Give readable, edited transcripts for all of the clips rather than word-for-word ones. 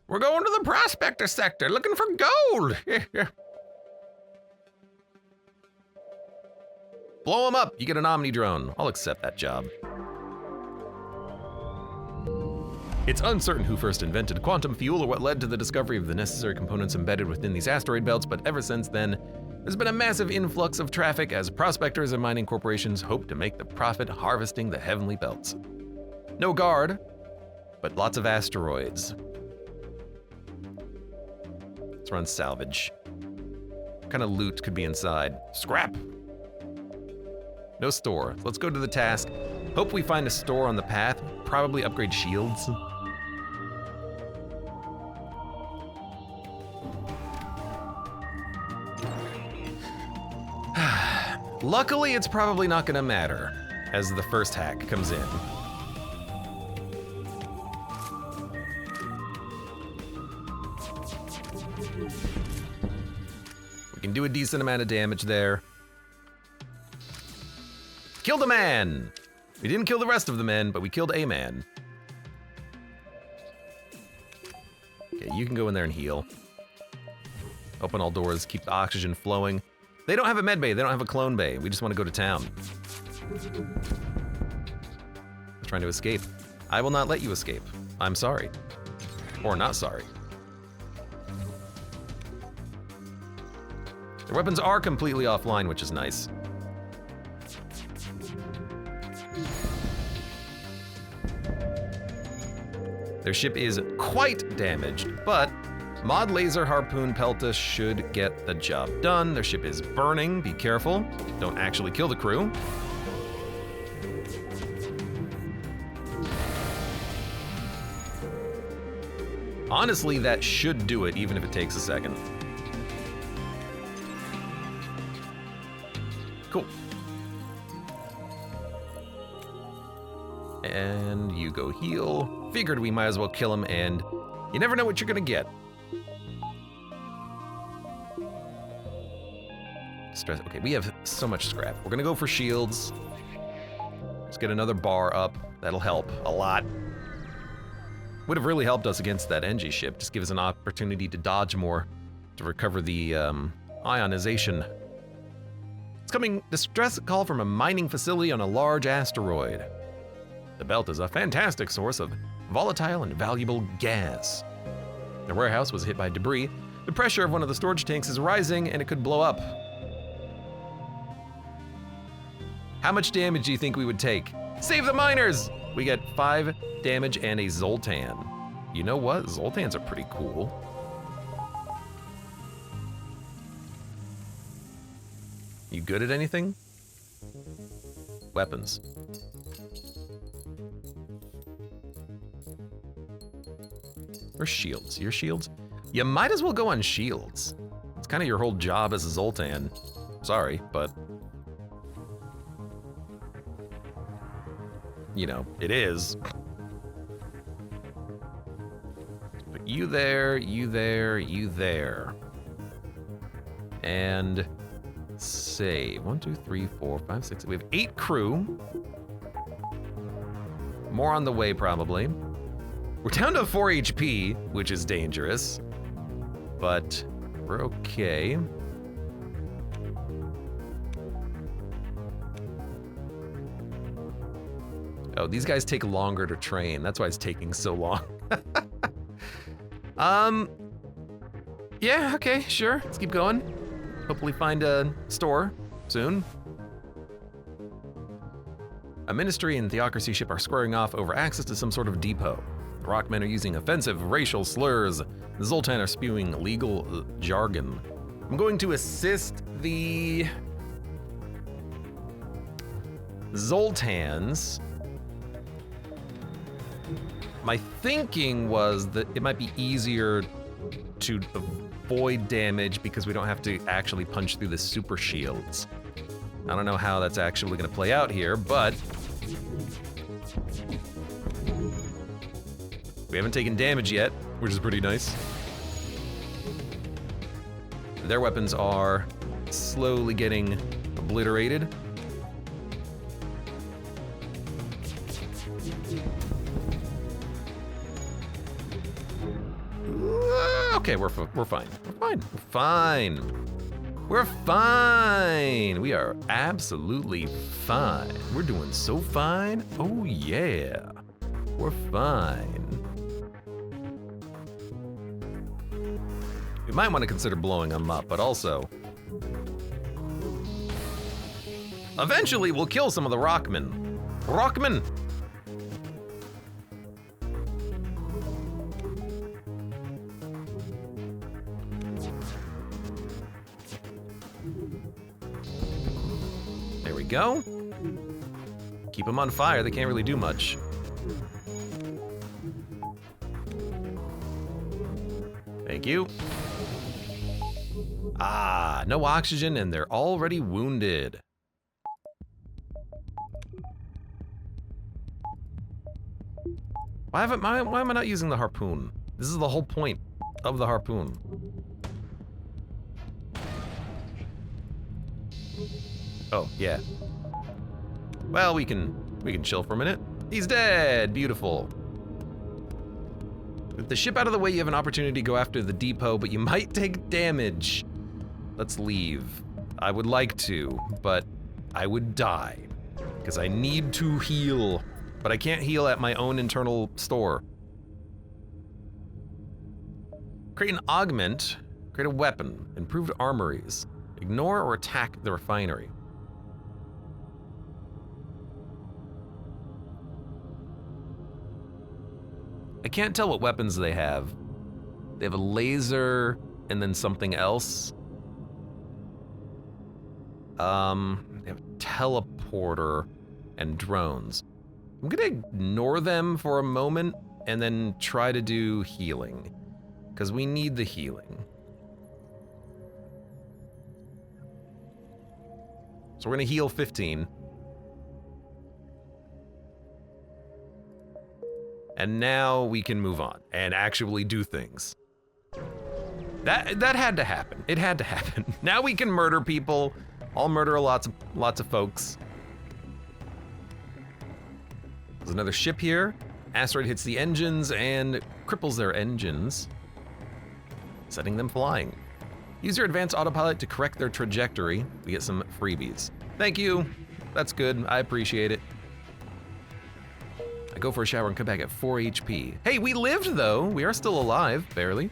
We're going to the prospector sector looking for gold. Blow them up. You get an Omni drone. I'll accept that job. It's uncertain who first invented quantum fuel or what led to the discovery of the necessary components embedded within these asteroid belts, but ever since then, there's been a massive influx of traffic as prospectors and mining corporations hope to make the profit harvesting the heavenly belts. No guard, but lots of asteroids. Let's run salvage. What kind of loot could be inside? Scrap. No store. Let's go to the task. Hope we find a store on the path. Probably upgrade shields. Luckily, it's probably not gonna matter as the first hack comes in. We can do a decent amount of damage there. Killed a man! We didn't kill the rest of the men, but we killed a man. Okay, you can go in there and heal. Open all doors, keep the oxygen flowing. They don't have a med bay, they don't have a clone bay. We just want to go to town. Trying to escape. I will not let you escape. I'm sorry. Or not sorry. Their weapons are completely offline, which is nice. Their ship is quite damaged, but Mod Laser Harpoon Pelta should get the job done. Their ship is burning, be careful. Don't actually kill the crew. Honestly, that should do it, even if it takes a second. Cool. And you go heal. Figured we might as well kill him, and you never know what you're gonna get. Stress. Okay, we have so much scrap. We're gonna go for shields. Let's get another bar up. That'll help a lot. Would have really helped us against that NG ship. Just give us an opportunity to dodge more, to recover the ionization. It's coming. Distress call from a mining facility on a large asteroid. The belt is a fantastic source of volatile and valuable gas. The warehouse was hit by debris. The pressure of one of the storage tanks is rising and it could blow up. How much damage do you think we would take? Save the miners! We get 5 damage and a Zoltan. You know what? Zoltans are pretty cool. You good at anything? Weapons. Or shields. Your shields? You might as well go on shields. It's kind of your whole job as a Zoltan. Sorry, but you know, it is. Put you there, you there, you there. And save. 1, 2, 3, 4, 5, 6. We have 8 crew. More on the way, probably. We're down to 4 HP, which is dangerous, but we're okay. Oh, these guys take longer to train. That's why it's taking so long. Yeah, okay, sure. Let's keep going. Hopefully find a store soon. A ministry and theocracy ship are squaring off over access to some sort of depot. The Rockmen are using offensive racial slurs. The Zoltan are spewing legal jargon. I'm going to assist the Zoltans. My thinking was that it might be easier to avoid damage because we don't have to actually punch through the super shields. I don't know how that's actually gonna play out here, but we haven't taken damage yet, which is pretty nice. Their weapons are slowly getting obliterated. Okay, we're fine. We're fine. We're fine. We're fine. We are absolutely fine. We're doing so fine. Oh yeah. We're fine. We might want to consider blowing them up, but also eventually we'll kill some of the Rockmen. Rockmen! There we go. Keep them on fire, they can't really do much. Thank you. Ah, no oxygen and they're already wounded. Why am I not using the harpoon? This is the whole point of the harpoon. Oh, yeah. Well, we can chill for a minute. He's dead. Beautiful. With the ship out of the way, you have an opportunity to go after the depot, but you might take damage. Let's leave. I would like to, but I would die because I need to heal, but I can't heal at my own internal store. Create an augment, create a weapon, improved armories, ignore or attack the refinery. I can't tell what weapons they have. They have a laser and then something else. They have a teleporter and drones. I'm gonna ignore them for a moment and then try to do healing, because we need the healing. So we're gonna heal 15. And now we can move on and actually do things. That had to happen. It had to happen. Now we can murder people. I'll murder lots of folks. There's another ship here. Asteroid hits the engines and cripples their engines, setting them flying. Use your advanced autopilot to correct their trajectory. We get some freebies. Thank you. That's good. I appreciate it. I go for a shower and come back at 4 HP. Hey, we lived though. We are still alive, barely.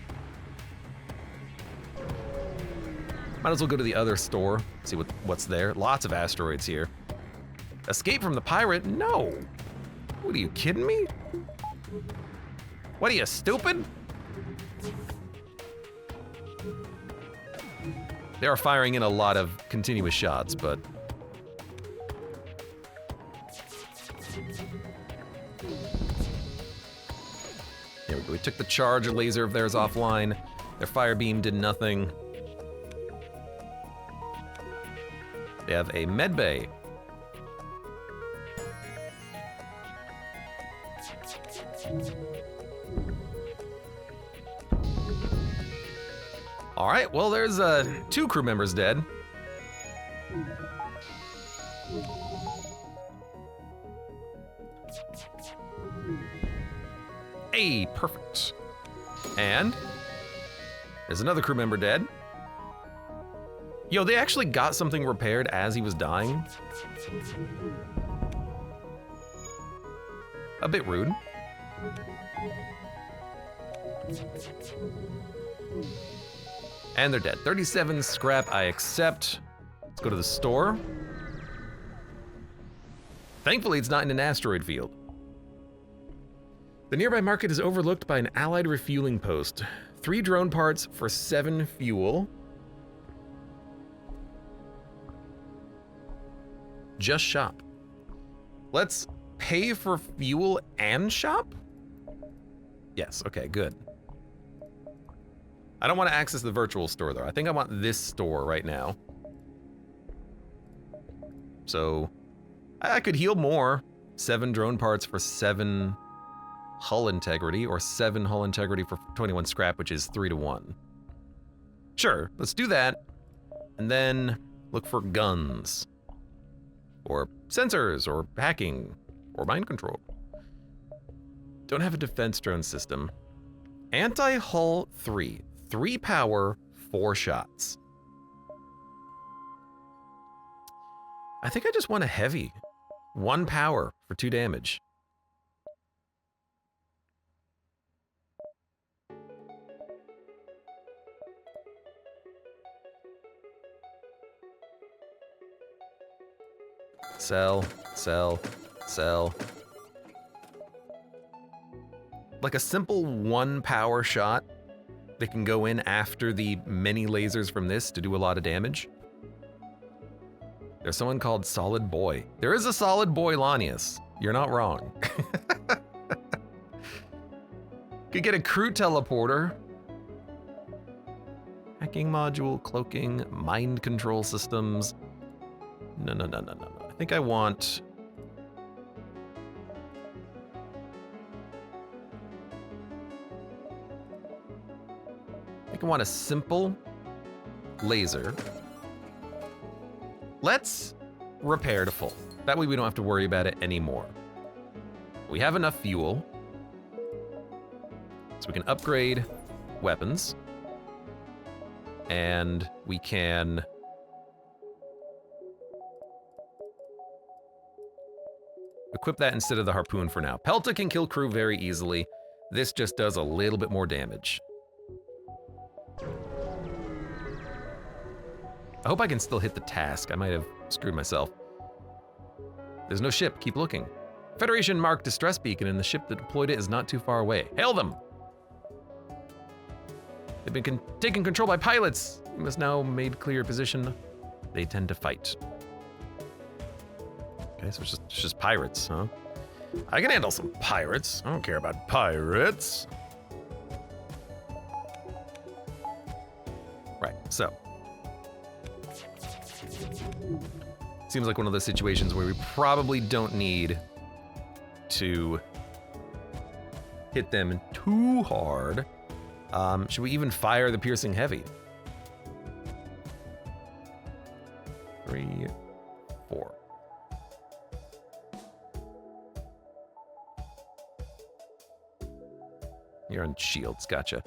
Might as well go to the other store, see what's there. Lots of asteroids here. Escape from the pirate? No. What, are you kidding me? What are you, stupid? They are firing in a lot of continuous shots, but there we go. We took the charge laser of theirs offline. Their fire beam did nothing. They have a med bay. All right, well, there's 2 crew members dead. Hey, perfect. And there's another crew member dead. Yo, they actually got something repaired as he was dying. A bit rude. And they're dead. 37 scrap, I accept. Let's go to the store. Thankfully, it's not in an asteroid field. The nearby market is overlooked by an allied refueling post. 3 drone parts for 7 fuel. Just shop. Let's pay for fuel and shop? Yes, okay, good. I don't want to access the virtual store though. I think I want this store right now. So I could heal more. 7 drone parts for 7 hull integrity, or 7 hull integrity for 21 scrap, which is 3 to 1. Sure, let's do that. And then look for guns, or sensors, or hacking, or mind control. Don't have a defense drone system. Anti-hull 3. 3 power, 4 shots. I think I just want a heavy. 1 power for 2 damage. Sell, sell, sell. Like a simple 1 power shot that can go in after the many lasers from this to do a lot of damage. There's someone called Solid Boy. There is a Solid Boy Lanius. You're not wrong. Could get a crew teleporter. Hacking module, cloaking, mind control systems. No. I think I want... I want a simple laser. Let's repair to full. That way we don't have to worry about it anymore. We have enough fuel, so we can upgrade weapons, and we can equip that instead of the harpoon for now. Pelta can kill crew very easily. This just does a little bit more damage. I hope I can still hit the task. I might have screwed myself. There's no ship. Keep looking. Federation marked distress beacon, and the ship that deployed it is not too far away. Hail them! They've been taken control by pilots. You must now made clear position. They tend to fight. Okay, so it's just pirates, huh? I can handle some pirates. I don't care about pirates. Right, so. Seems like one of those situations where we probably don't need to hit them too hard. Should we even fire the piercing heavy? 3, 4. You're on shields, gotcha.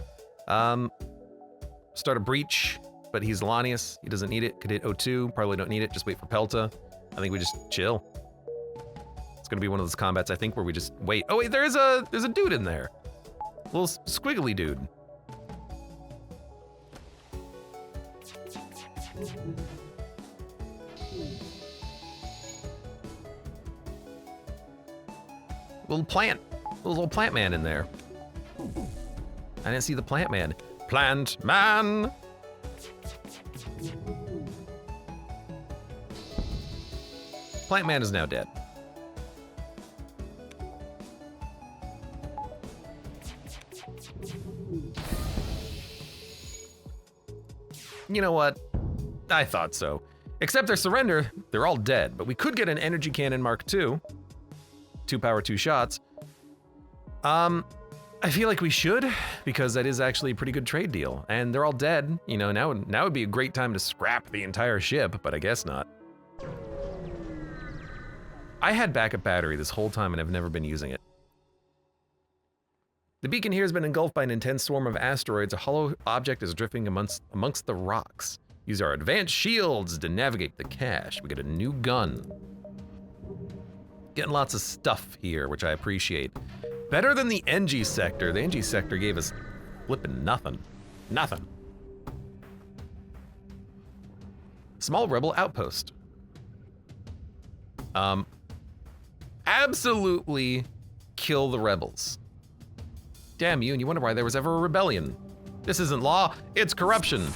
Start a breach, but he's Lanius. He doesn't need it. Could hit O2. Probably don't need it. Just wait for Pelta. I think we just chill. It's gonna be one of those combats, I think, where we just wait. Oh wait, there's a dude in there. Little squiggly dude. Little plant man in there. I didn't see the plant man. Plant man! Plant man is now dead. You know what? I thought so. Except their surrender, they're all dead, but we could get an energy cannon Mark II. 2 power, 2 shots. I feel like we should, because that is actually a pretty good trade deal. And they're all dead. You know, now would be a great time to scrap the entire ship, but I guess not. I had backup battery this whole time and I've never been using it. The beacon here has been engulfed by an intense swarm of asteroids. A hollow object is drifting amongst the rocks. Use our advanced shields to navigate the cache. We get a new gun. Getting lots of stuff here, which I appreciate. Better than the NG sector. The NG sector gave us flippin' nothing. Nothing. Small rebel outpost. Absolutely kill the rebels. Damn you, and you wonder why there was ever a rebellion. This isn't law, it's corruption.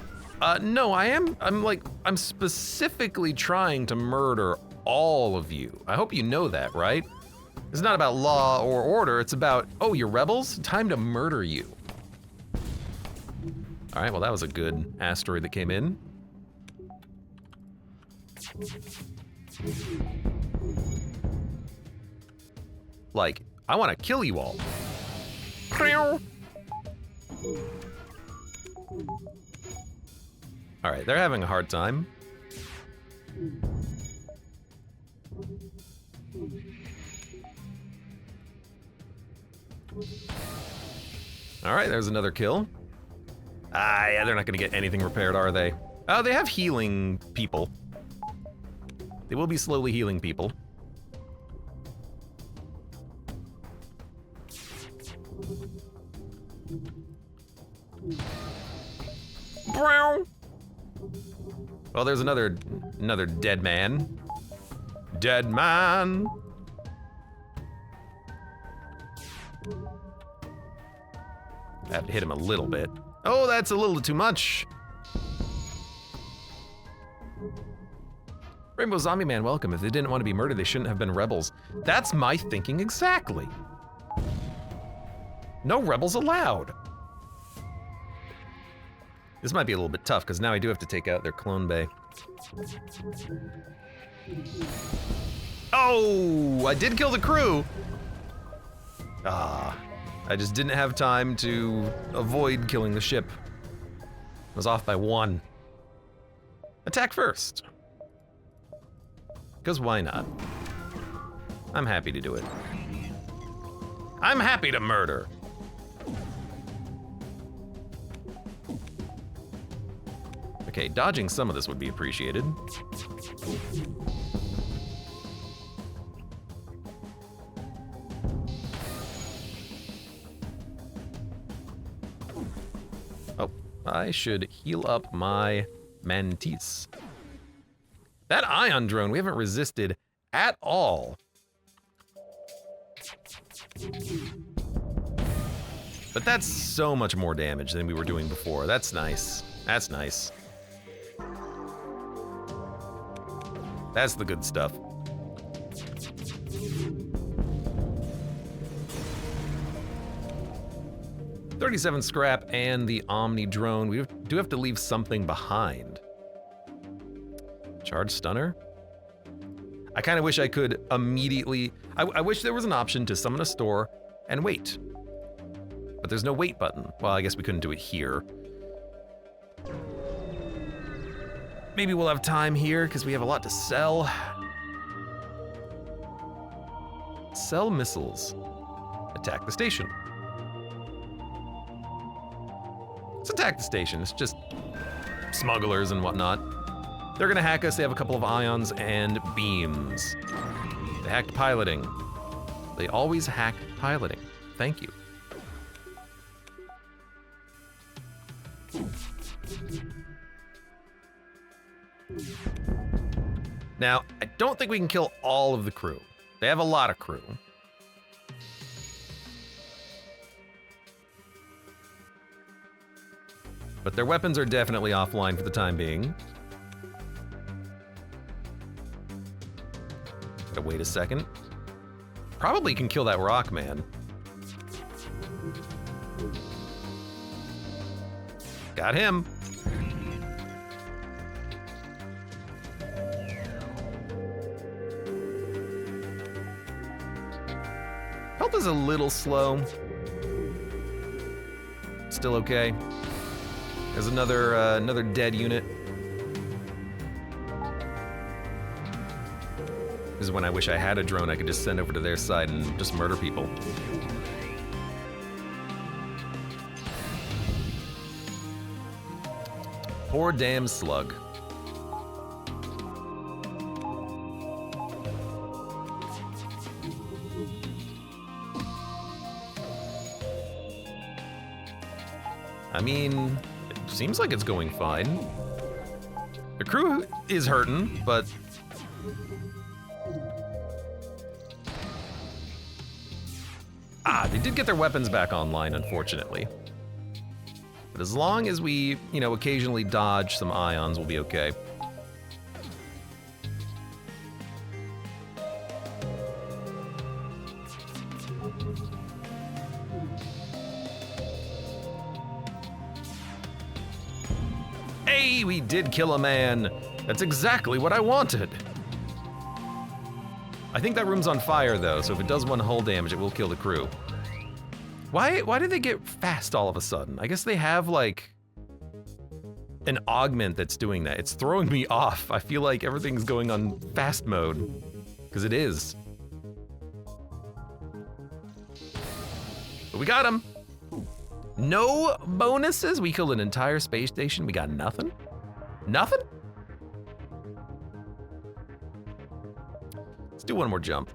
No, I'm specifically trying to murder all of you. I hope you know that, right? It's not about law or order, it's about, oh, you're rebels? Time to murder you. All right, well, that was a good asteroid that came in. Like, I want to kill you all. All right, they're having a hard time. All right, there's another kill. Ah, yeah, they're not gonna get anything repaired, are they? Oh, they have healing people. They will be slowly healing people. Well, there's another dead man. Dead man. I have to hit him a little bit. Oh, that's a little too much. Rainbow Zombie Man, welcome. If they didn't want to be murdered, they shouldn't have been rebels. That's my thinking exactly. No rebels allowed. This might be a little bit tough, because now I do have to take out their clone bay. Oh, I did kill the crew. Ah, I just didn't have time to avoid killing the ship. I was off by 1. Attack first. Because why not? I'm happy to do it. I'm happy to murder. Okay, dodging some of this would be appreciated. Oh, I should heal up my mantis. That ion drone, we haven't resisted at all. But that's so much more damage than we were doing before. That's nice. That's nice. That's the good stuff. $37 scrap and the Omni drone. We do have to leave something behind. Charge stunner? I kind of wish I could immediately... I wish there was an option to summon a store and wait. But there's no wait button. Well, I guess we couldn't do it here. Maybe we'll have time here, because we have a lot to sell. Sell missiles. Attack the station. Let's attack the station. It's just smugglers and whatnot. They're gonna hack us. They have a couple of ions and beams. They hacked piloting. They always hack piloting. Thank you. Now, I don't think we can kill all of the crew. They have a lot of crew. But their weapons are definitely offline for the time being. Gotta wait a second. Probably can kill that rock man. Got him. Health is a little slow. Still okay. There's another dead unit. This is when I wish I had a drone I could just send over to their side and just murder people. Poor damn slug. I mean, it seems like it's going fine. The crew is hurting, but... they did get their weapons back online, unfortunately. But as long as we, occasionally dodge some ions, we'll be okay. Hey, we did kill a man. That's exactly what I wanted. I think that room's on fire, though, so if it does one hull damage, it will kill the crew. Why did they get fast all of a sudden? I guess they have, like, an augment that's doing that. It's throwing me off. I feel like everything's going on fast mode, because it is. But we got him. No bonuses? We killed an entire space station. We got nothing? Nothing? Let's do one more jump.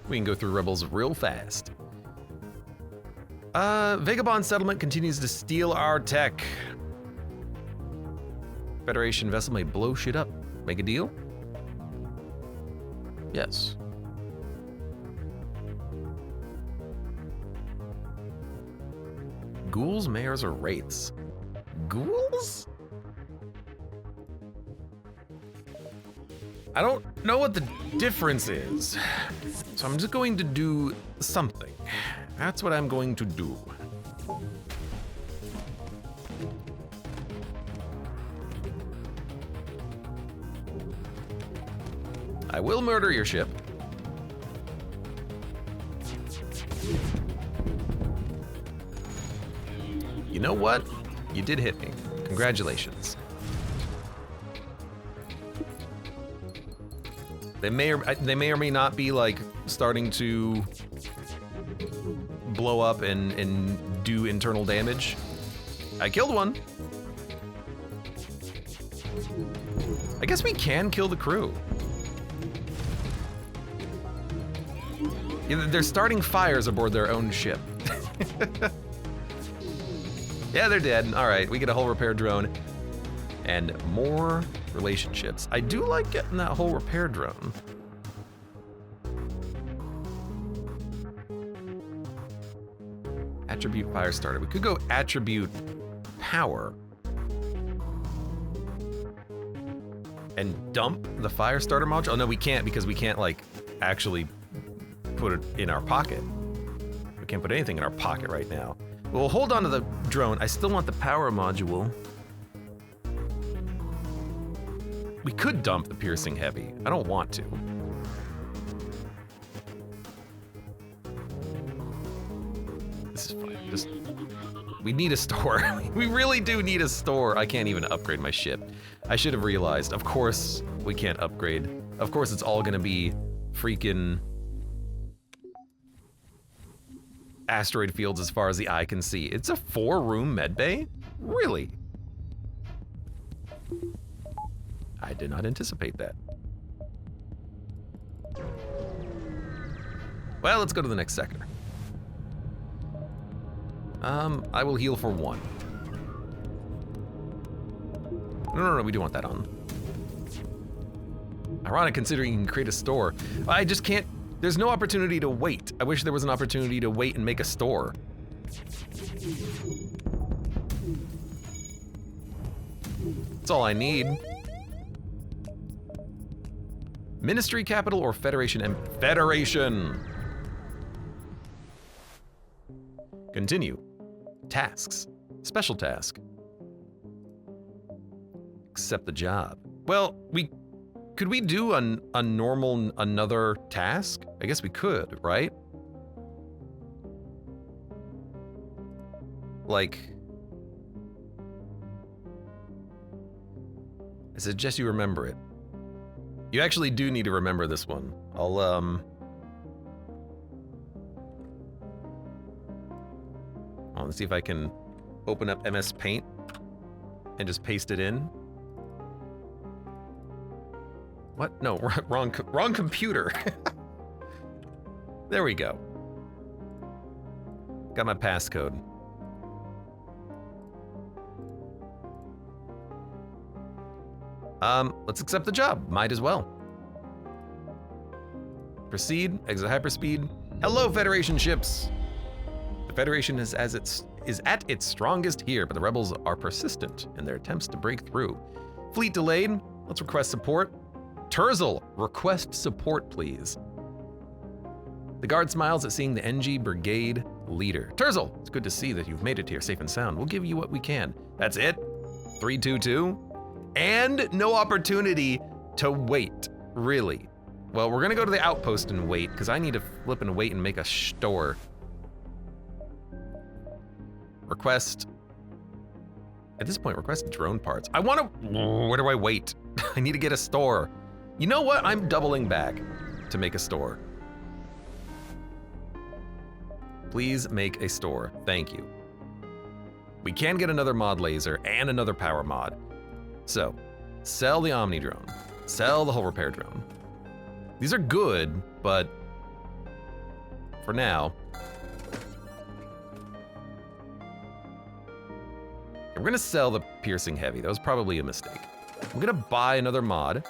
We can go through Rebels real fast. Vagabond settlement continues to steal our tech. Federation vessel may blow shit up. Make a deal? Yes. Ghouls, mayors, or wraiths? Ghouls? I don't know what the difference is, so I'm just going to do something. That's what I'm going to do. I will murder your ship. You know what? You did hit me. Congratulations. They may or may not be like starting to blow up and do internal damage. I killed one. I guess we can kill the crew. Yeah, they're starting fires aboard their own ship. Yeah, they're dead. All right, we get a hull repair drone and more relationships. I do like getting that hull repair drone. Attribute fire starter. We could go attribute power and dump the fire starter module. Oh no, we can't because we can't like actually put it in our pocket. We can't put anything in our pocket right now. We'll hold on to the drone. I still want the power module. We could dump the piercing heavy. I don't want to. This is fine. Just, we need a store. We really do need a store. I can't even upgrade my ship. I should have realized. Of course, we can't upgrade. Of course, it's all gonna be freaking asteroid fields as far as the eye can see. It's a 4-room medbay? Really? I did not anticipate that. Well, let's go to the next sector. I will heal for 1. No, we do want that on. Ironic considering you can create a store. I just can't. There's no opportunity to wait. I wish there was an opportunity to wait and make a store. That's all I need. Ministry capital or Federation? Federation! Continue. Tasks. Special task. Accept the job. Well, could we do a normal, another task? I guess we could, right? Like, I suggest you remember it. You actually do need to remember this one. Let's see if I can open up MS Paint and just paste it in. What? No, wrong computer. There we go. Got my passcode. Let's accept the job. Might as well. Proceed. Exit hyperspeed. Hello, Federation ships. The Federation is at its strongest here, but the rebels are persistent in their attempts to break through. Fleet delayed. Let's request support. Terzel, request support, please. The guard smiles at seeing the NG Brigade leader. Terzel, it's good to see that you've made it here safe and sound. We'll give you what we can. That's it? 322? And no opportunity to wait, really. Well, we're gonna go to the outpost and wait, because I need to flip and wait and make a store. Request. At this point, request drone parts. I wanna, where do I wait? I need to get a store. You know what? I'm doubling back to make a store. Please make a store. Thank you. We can get another mod laser and another power mod. So, sell the Omni drone. Sell the hull repair drone. These are good, but for now, we're gonna sell the piercing heavy. That was probably a mistake. I'm gonna buy another mod.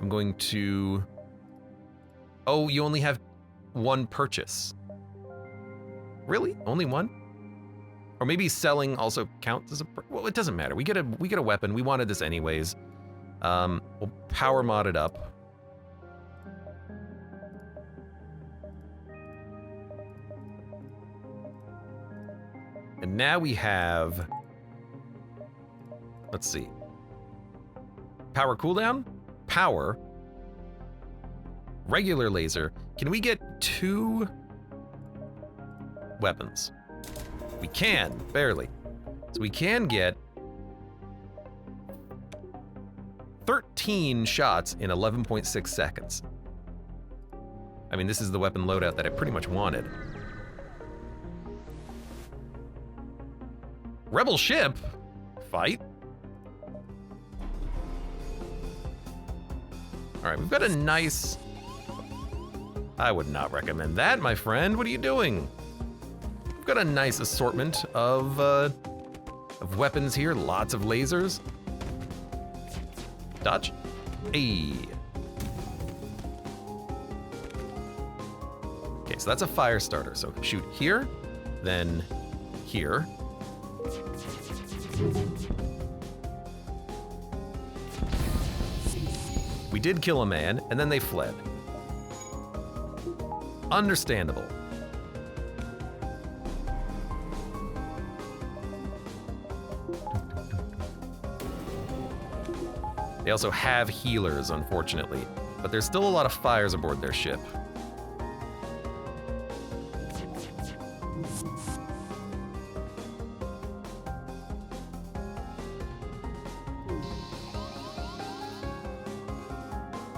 I'm going to... Oh, you only have one purchase. Really? Only one? Or maybe selling also counts as a... Well, it doesn't matter. We get a weapon. We wanted this anyways. We'll power mod it up. And now we have... Let's see. Power cooldown? Power. Regular laser. Can we get 2 weapons? We can, barely. So we can get 13 shots in 11.6 seconds. I mean, this is the weapon loadout that I pretty much wanted. Rebel ship? Fight? All right, we've got a nice... I would not recommend that, my friend. What are you doing? We've got a nice assortment of weapons here. Lots of lasers. Dodge. Hey. Okay, so that's a fire starter. So shoot here, then here. We did kill a man, and then they fled. Understandable. They also have healers, unfortunately, but there's still a lot of fires aboard their ship.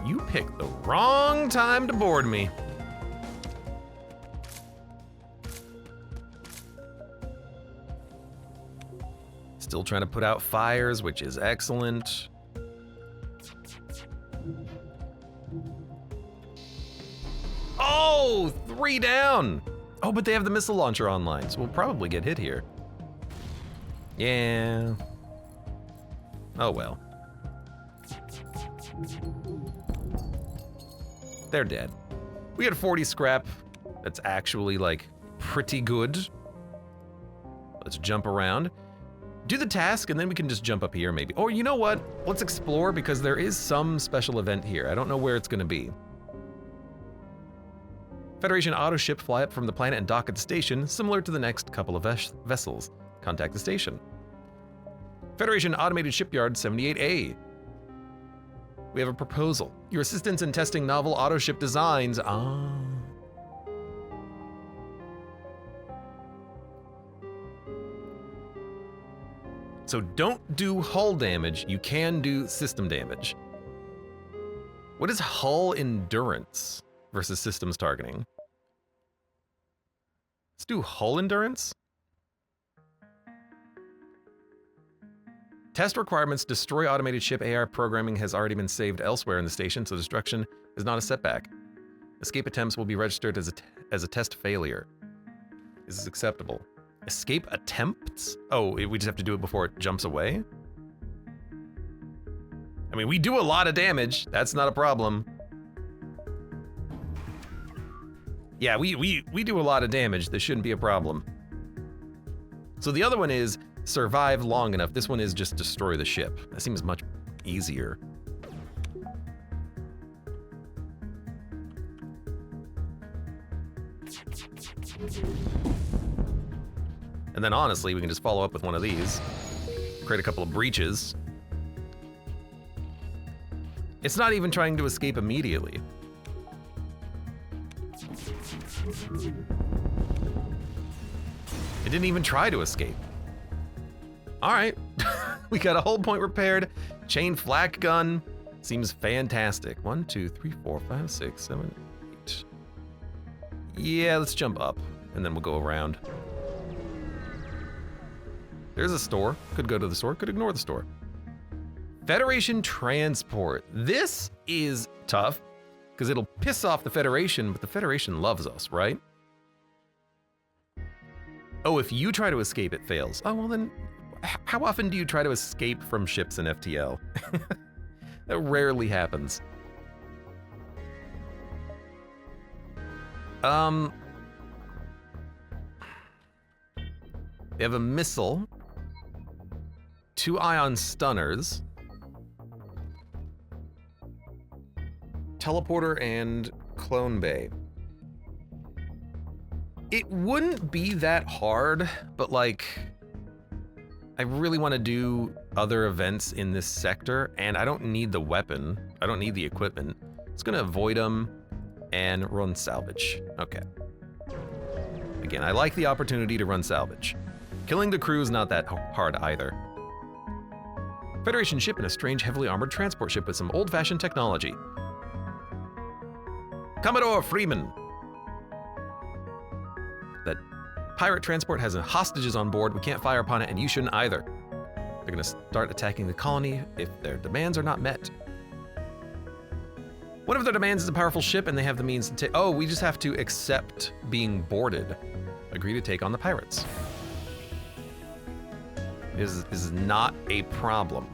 You picked the wrong time to board me. Still trying to put out fires, which is excellent. Oh, 3 down. Oh, but they have the missile launcher online, so we'll probably get hit here. Yeah. Oh well. They're dead. We got 40 scrap. That's actually like pretty good. Let's jump around. Do the task and then we can just jump up here maybe. Or you know what? Let's explore because there is some special event here. I don't know where it's gonna be. Federation auto ship fly up from the planet and dock at the station, similar to the next couple of vessels. Contact the station. Federation Automated Shipyard 78A. We have a proposal. Your assistance in testing novel auto ship designs. Ah. So don't do hull damage, you can do system damage. What is hull endurance versus systems targeting? Let's do hull endurance. Test requirements, destroy automated ship. AR programming has already been saved elsewhere in the station, so destruction is not a setback. Escape attempts will be registered as a test failure. Is this acceptable? Escape attempts? Oh, we just have to do it before it jumps away? I mean, we do a lot of damage. That's not a problem. Yeah, we do a lot of damage. This shouldn't be a problem. So the other one is survive long enough. This one is just destroy the ship. That seems much easier. And then honestly, we can just follow up with one of these. Create a couple of breaches. It's not even trying to escape immediately. It didn't even try to escape. All right, we got a hull point repaired. Chain flak gun seems fantastic. 1, 2, 3, 4, 5, 6, 7, 8. Yeah, let's jump up, and then we'll go around. There's a store. Could go to the store, could ignore the store. Federation transport. This is tough, because it'll piss off the Federation, but the Federation loves us, right? Oh, if you try to escape, it fails. Oh, well then, how often do you try to escape from ships in FTL? That rarely happens. They have a missile, 2 ion stunners, teleporter, and clone bay. It wouldn't be that hard, but like, I really want to do other events in this sector, and I don't need the weapon. I don't need the equipment. It's gonna avoid them and run salvage. Okay. Again, I like the opportunity to run salvage. Killing the crew is not that hard either. Federation ship in a strange, heavily armored transport ship with some old-fashioned technology. Commodore Freeman. That pirate transport has hostages on board. We can't fire upon it, and you shouldn't either. They're gonna start attacking the colony if their demands are not met. One of their demands is a powerful ship, and they have the means to take. Oh, we just have to accept being boarded. Agree to take on the pirates. This is not a problem.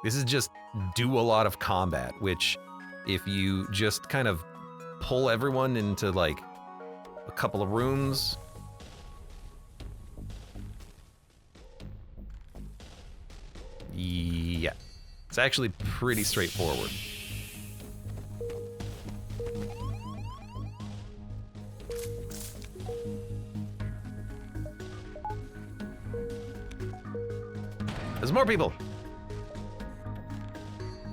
This is just do a lot of combat, which if you just kind of pull everyone into like a couple of rooms. Yeah, it's actually pretty straightforward. There's more people.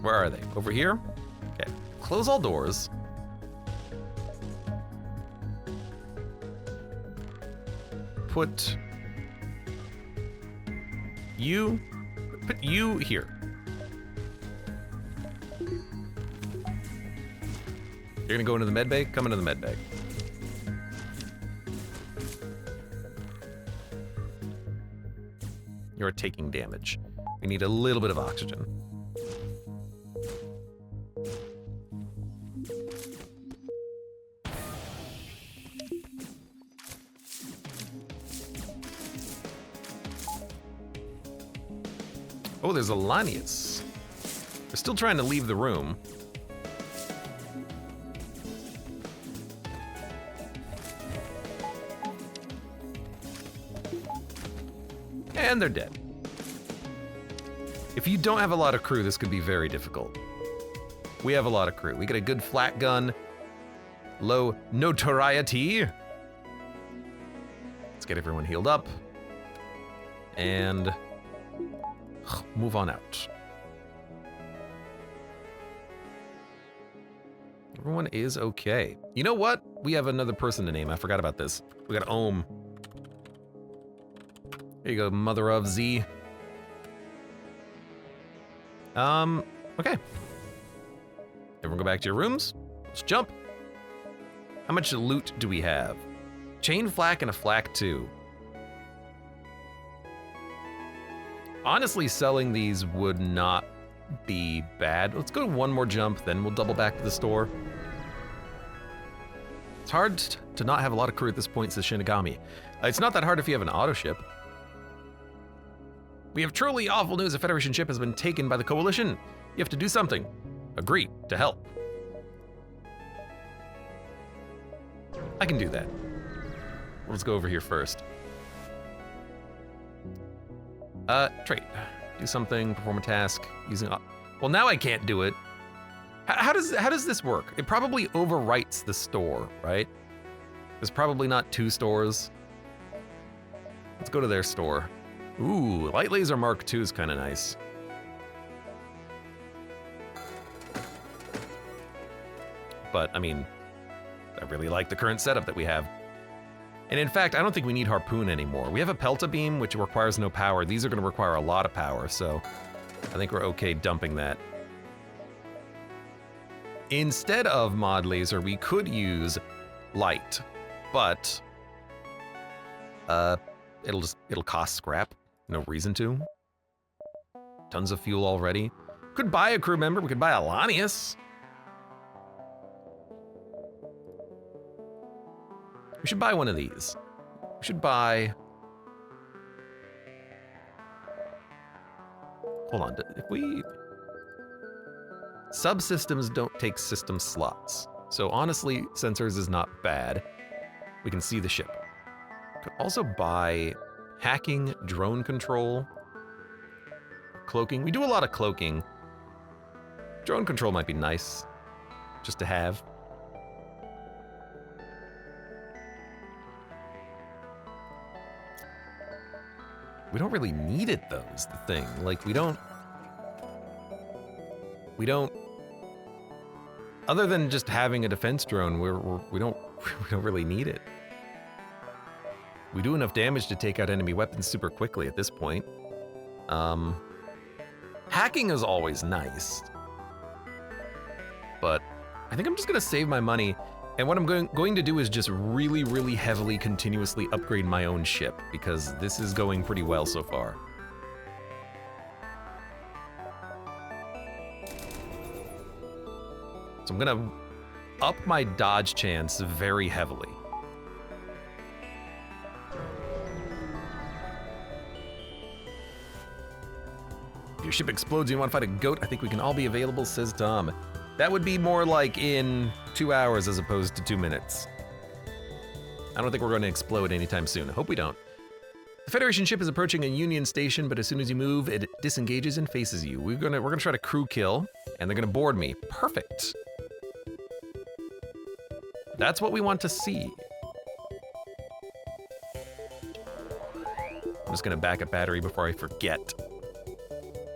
Where are they? Over here? Okay. Close all doors. Put you here. You're gonna go into the med bay? Come into the med bay. You're taking damage. We need a little bit of oxygen. Oh, there's a Lanius. They're still trying to leave the room. And they're dead. If you don't have a lot of crew, this could be very difficult. We have a lot of crew. We get a good flat gun, low notoriety. Let's get everyone healed up. And move on out. Everyone is okay. You know what? We have another person to name. I forgot about this. We got Ohm. There you go, mother of Z. Okay. Everyone go back to your rooms. Let's jump. How much loot do we have? Chain flak and a flak 2. Honestly, selling these would not be bad. Let's go one more jump, then we'll double back to the store. It's hard to not have a lot of crew at this point, says Shinigami. It's not that hard if you have an auto ship. We have truly awful news. A Federation ship has been taken by the Coalition. You have to do something. Agree to help. I can do that. Let's go over here first. Trade. Do something, perform a task, using... Well, now I can't do it. How does this work? It probably overwrites the store, right? There's probably not 2 stores. Let's go to their store. Ooh, Light Laser Mark II is kind of nice. But, I mean, I really like the current setup that we have. And in fact, I don't think we need Harpoon anymore. We have a Pelta Beam, which requires no power. These are going to require a lot of power, so I think we're okay dumping that. Instead of mod laser, we could use light, but it'll cost scrap. No reason to. Tons of fuel already. Could buy a crew member. We could buy Alanius. We should buy one of these. We should buy... Hold on. If we... Subsystems don't take system slots. So honestly, sensors is not bad. We can see the ship. Could also buy hacking, drone control, cloaking. We do a lot of cloaking. Drone control might be nice just to have. We don't really need it though, is the thing. Like we don't, other than just having a defense drone, we don't really need it. We do enough damage to take out enemy weapons super quickly at this point. Hacking is always nice, but I think I'm just gonna save my money. And what I'm going to do is just really, really heavily, continuously upgrade my own ship, because this is going pretty well so far. So I'm gonna up my dodge chance very heavily. If your ship explodes and you want to fight a goat, I think we can all be available, says Tom. That would be more like in 2 hours as opposed to 2 minutes. I don't think we're going to explode anytime soon. I hope we don't. The Federation ship is approaching a Union station, but as soon as you move, it disengages and faces you. We're gonna try to crew kill, and they're gonna board me. Perfect. That's what we want to see. I'm just gonna back up battery before I forget.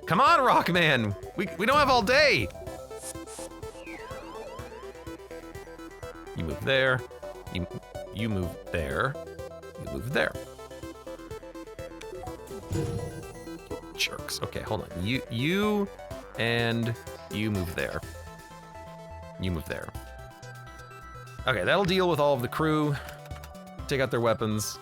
Come on, Rockman! We don't have all day! You move there. You move there. You move there. Jerks. Okay, hold on. You and you move there. You move there. Okay, that'll deal with all of the crew. Take out their weapons.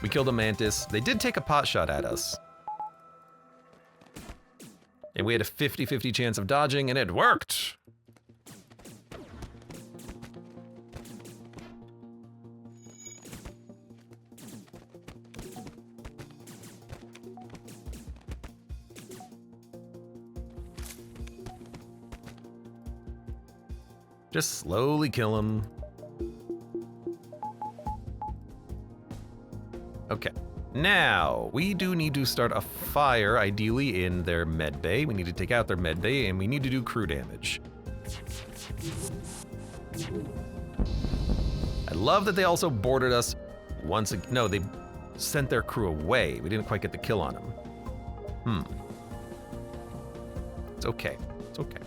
We killed a mantis. They did take a pot shot at us. And we had a 50-50 chance of dodging, and it worked! Just slowly kill him. Okay. Now, we do need to start a fire, ideally in their med bay. We need to take out their med bay, and we need to do crew damage. I love that they also boarded us once again. No, they sent their crew away. We didn't quite get the kill on them. It's okay. It's okay.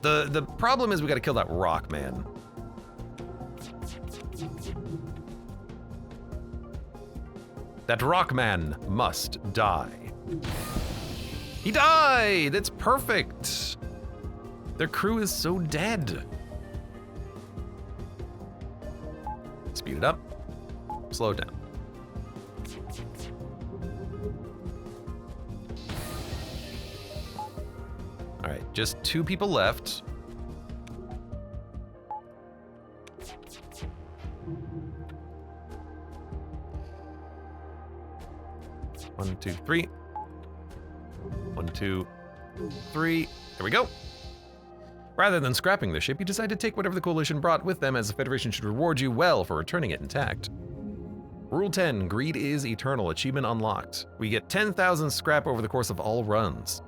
The problem is we gotta kill that rock man. That Rockman must die. He died! It's perfect! Their crew is so dead. Speed it up. Slow it down. All right, just 2 people left. One, two, three. 1, 2, 3. There we go. Rather than scrapping the ship, you decide to take whatever the Coalition brought with them, as the Federation should reward you well for returning it intact. Rule 10, Greed is Eternal, achievement unlocked. We get 10,000 scrap over the course of all runs.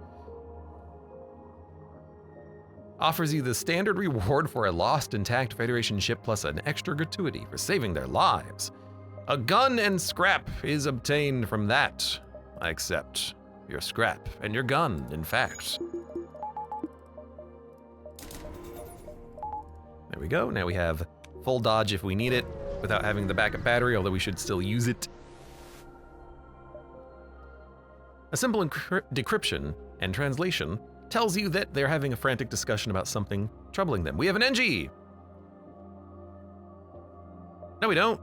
Offers you the standard reward for a lost intact Federation ship plus an extra gratuity for saving their lives. A gun and scrap is obtained from that. I accept your scrap and your gun, in fact. There we go. Now we have full dodge if we need it without having the backup battery, although we should still use it. A simple decryption and translation tells you that they're having a frantic discussion about something troubling them. We have an NG! No, we don't.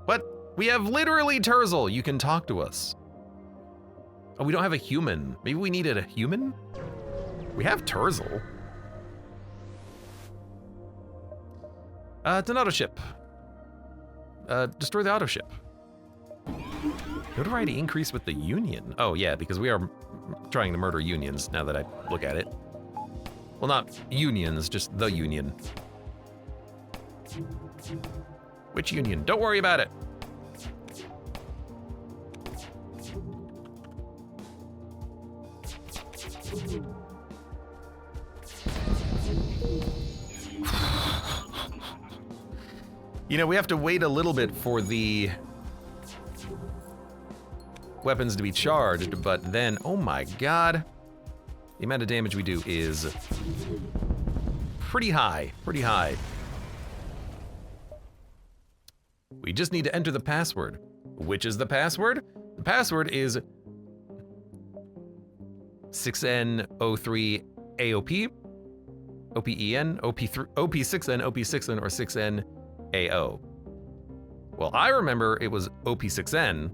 What? We have literally Terzel. You can talk to us. Oh, we don't have a human. Maybe we needed a human? We have Terzel. It's an auto ship. Destroy the auto ship. Notoriety increase with the Union. Oh yeah, because we are trying to murder unions now that I look at it. Well, not unions, just the Union. Which Union? Don't worry about it. You know, we have to wait a little bit for the weapons to be charged, but then, oh my god, the amount of damage we do is pretty high, pretty high. We just need to enter the password. Which is the password? The password is 6N03 AOP, OPEN, OP6N, OP6N, or 6N AO. Well, I remember it was OP6N,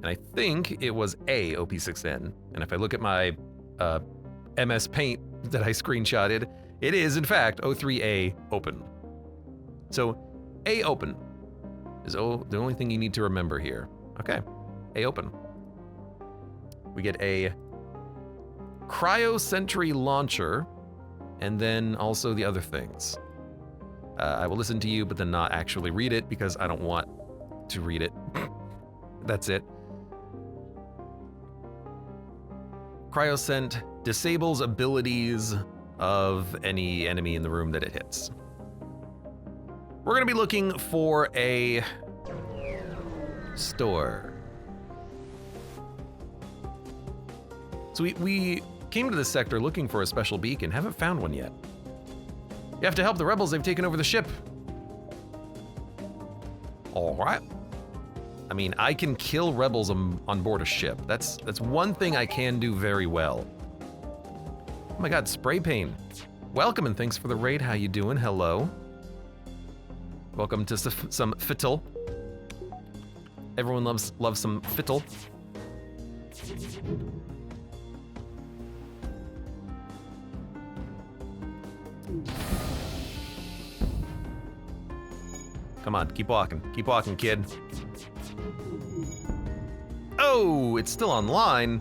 and I think it was AOP6N. And if I look at my MS Paint that I screenshotted, it is in fact O3A open. So A open is the only thing you need to remember here. Okay, A open. We get a Cryosentry launcher, and then also the other things. I will listen to you, but then not actually read it because I don't want to read it. That's it. Cryosent disables abilities of any enemy in the room that it hits. We're gonna be looking for a store. So we came to this sector looking for a special beacon, haven't found one yet. You have to help the rebels, they've taken over the ship. All right. I mean, I can kill rebels on board a ship. That's one thing I can do very well. Oh my god, spray paint. Welcome and thanks for the raid, how you doing? Hello. Welcome to some FTL. Everyone loves some FTL. Come on, keep walking, kid. Oh, it's still online.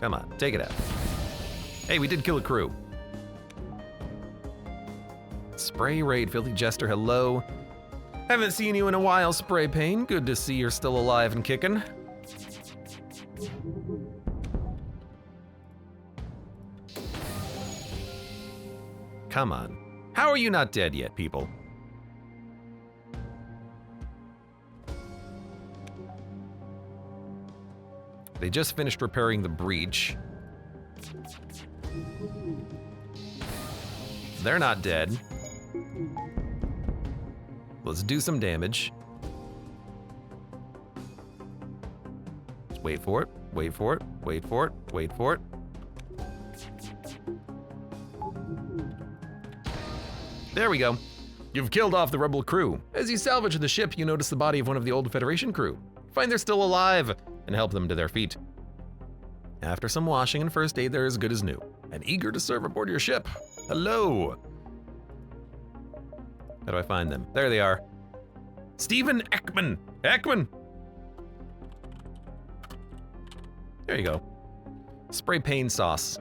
Come on, take it out. Hey, we did kill a crew. Spray raid, Filthy Jester, hello. Haven't seen you in a while, Spray Pain. Good to see you're still alive and kicking. Come on. How are you not dead yet, people? They just finished repairing the breach. They're not dead. Let's do some damage. Just wait for it, wait for it, wait for it, wait for it. There we go. You've killed off the rebel crew. As you salvage the ship, you notice the body of one of the old Federation crew. Find they're still alive and help them to their feet. After some washing and first aid, they're as good as new and eager to serve aboard your ship. Hello. How do I find them? There they are. Stephen Ekman. Ekman. There you go. Spray paint sauce.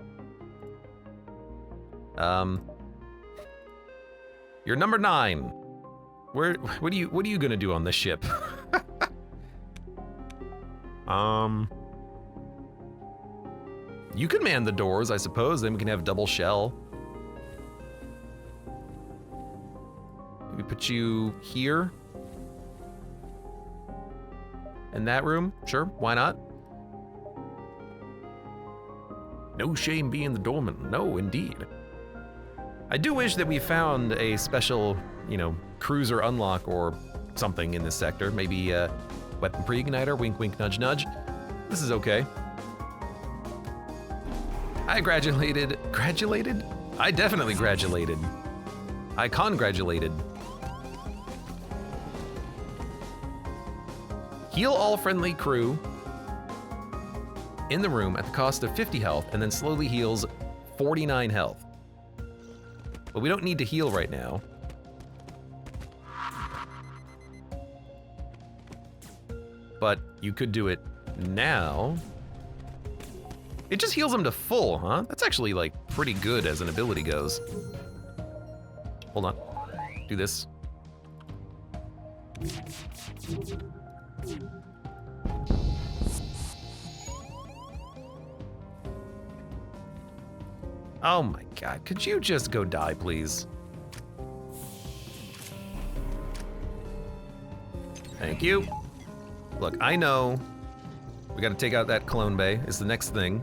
You're number 9. What are you gonna do on this ship? You can man the doors, I suppose, then we can have double shell. Maybe put you here. In that room, sure, why not? No shame being the doorman. No, indeed. I do wish that we found a special, you know, cruiser unlock or something in this sector. Maybe weapon pre-igniter, wink wink nudge nudge. This is okay. I graduated. Graduated? I definitely graduated. I congratulated. Heal all friendly crew in the room at the cost of 50 health and then slowly heals 49 health. But we don't need to heal right now. But you could do it now. It just heals them to full, huh? That's actually like pretty good as an ability goes. Hold on. Do this. Oh my god, could you just go die, please? Thank you. Look, I know we gotta take out that clone bay, is the next thing.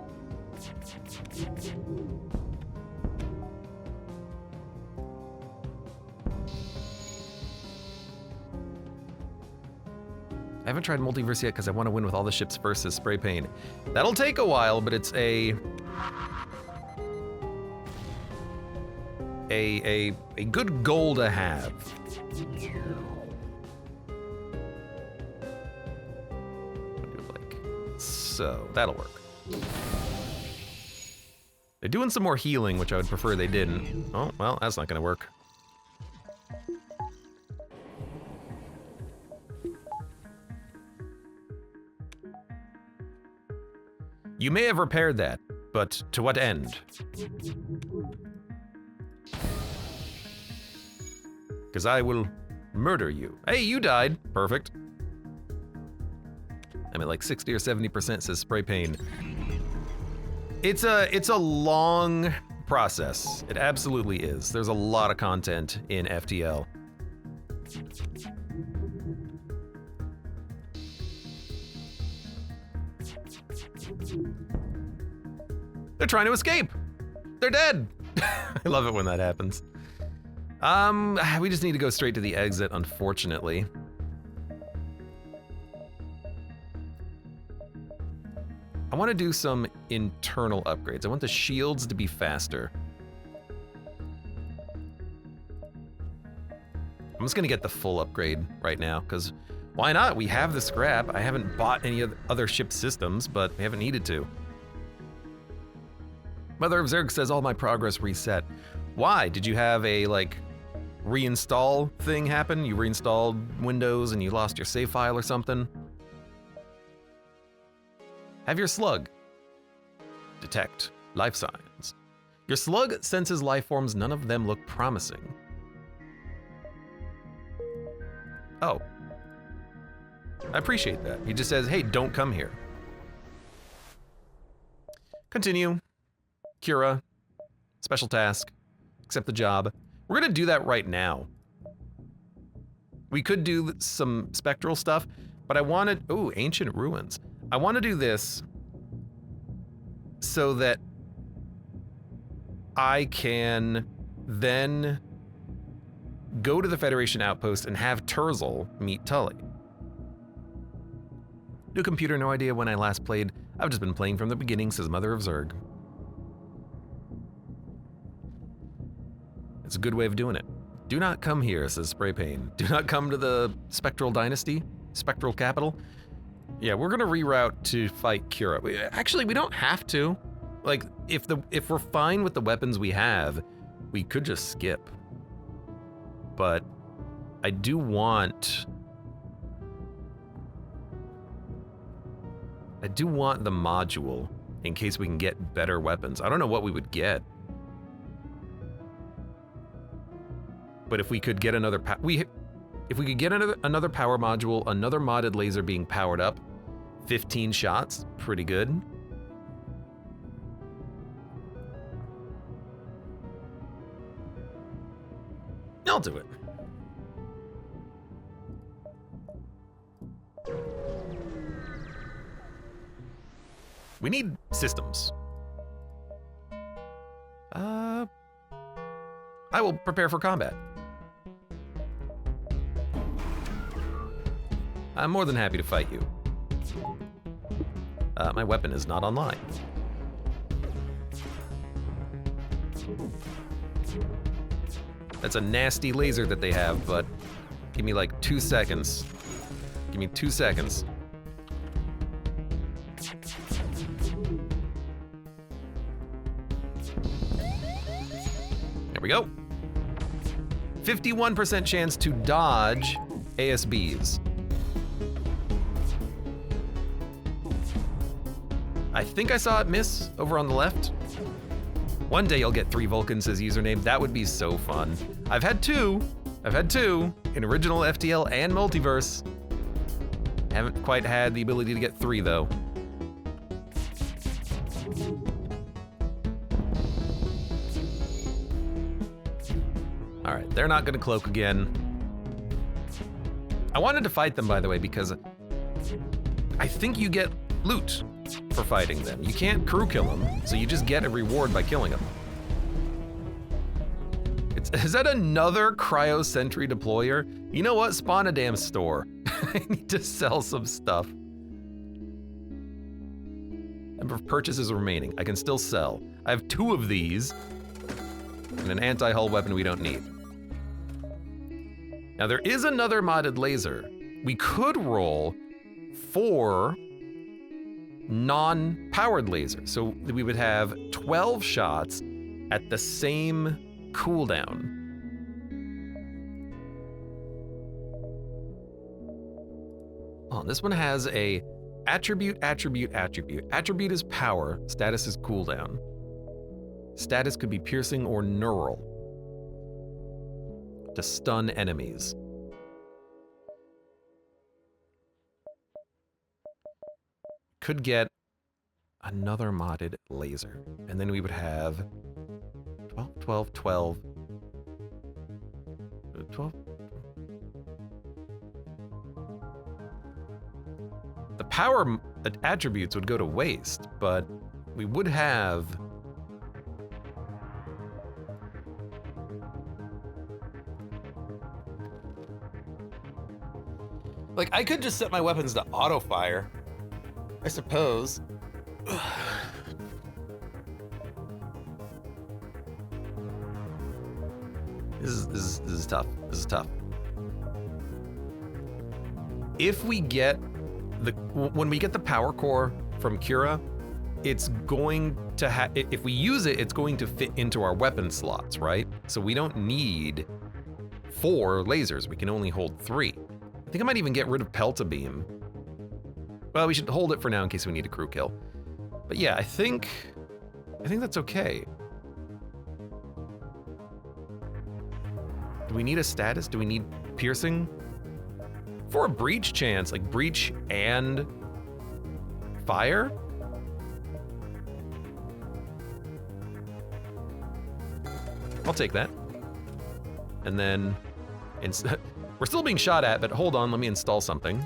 I haven't tried Multiverse yet because I want to win with all the ships versus spray paint. That'll take a while, but it's a good goal to have. Like so, that'll work. They're doing some more healing, which I would prefer they didn't. Oh, well, that's not gonna work. You may have repaired that, but to what end? Because I will murder you. Hey, you died. Perfect. I'm at like 60 or 70% says spray paint. It's a long process. It absolutely is. There's a lot of content in FTL. They're trying to escape. They're dead. I love it when that happens. We just need to go straight to the exit, unfortunately. I want to do some internal upgrades. I want the shields to be faster. I'm just gonna get the full upgrade right now, because why not? We have the scrap. I haven't bought any other ship systems, but we haven't needed to. Mother of Zerg says all my progress reset. Why? Did you have a, like, reinstall thing happen? You reinstalled Windows and you lost your save file or something? Have your slug detect life signs. Your slug senses life forms, none of them look promising. Oh. I appreciate that. He just says, hey, don't come here. Continue. Cura. Special task. Accept the job. We're gonna do that right now. We could do some spectral stuff, but I wanted, ooh, ancient ruins. I want to do this so that I can then go to the Federation outpost and have Terzel meet Tully. New computer, no idea when I last played. I've just been playing from the beginning, says Mother of Zerg. It's a good way of doing it. Do not come here, says Spray Paint. Do not come to the Spectral Dynasty, Spectral Capital. Yeah, we're gonna reroute to fight Cura. Actually, we don't have to. Like, if we're fine with the weapons we have, we could just skip. But I do want the module in case we can get better weapons. I don't know what we would get. But if we could get another if we could get another power module, another modded laser being powered up, 15 shots, pretty good. I'll do it. We need systems. I will prepare for combat. I'm more than happy to fight you. My weapon is not online. That's a nasty laser that they have, but give me like 2 seconds. Give me 2 seconds. There we go. 51% chance to dodge ASBs. I think I saw it miss over on the left. One day you'll get 3 Vulcans as username. That would be so fun. I've had two in original FTL and Multiverse. Haven't quite had the ability to get 3 though. All right, they're not gonna cloak again. I wanted to fight them, by the way, because I think you get loot for fighting them. You can't crew kill them, so you just get a reward by killing them. Is that another Cryo Sentry deployer? You know what? Spawn a damn store. I need to sell some stuff. Number of purchases remaining. I can still sell. I have 2 of these and an anti-hull weapon we don't need. Now there is another modded laser. We could roll 4 non-powered lasers. So we would have 12 shots at the same cooldown. Oh, this one has a attribute. Attribute is power, status is cooldown. Status could be piercing or neural to stun enemies. Could get another modded laser. And then we would have 12. The power attributes would go to waste, but we would have like, I could just set my weapons to auto fire, I suppose. This is tough. This is tough. If we get when we get the power core from Cura, it's going to if we use it, it's going to fit into our weapon slots, right? So we don't need 4 lasers. We can only hold 3. I think I might even get rid of Pelta-Beam. Well, we should hold it for now in case we need a crew kill. But yeah, I think that's okay. Do we need a status? Do we need piercing? For a breach chance, like breach and fire? I'll take that. And then, we're still being shot at, but hold on, let me install something.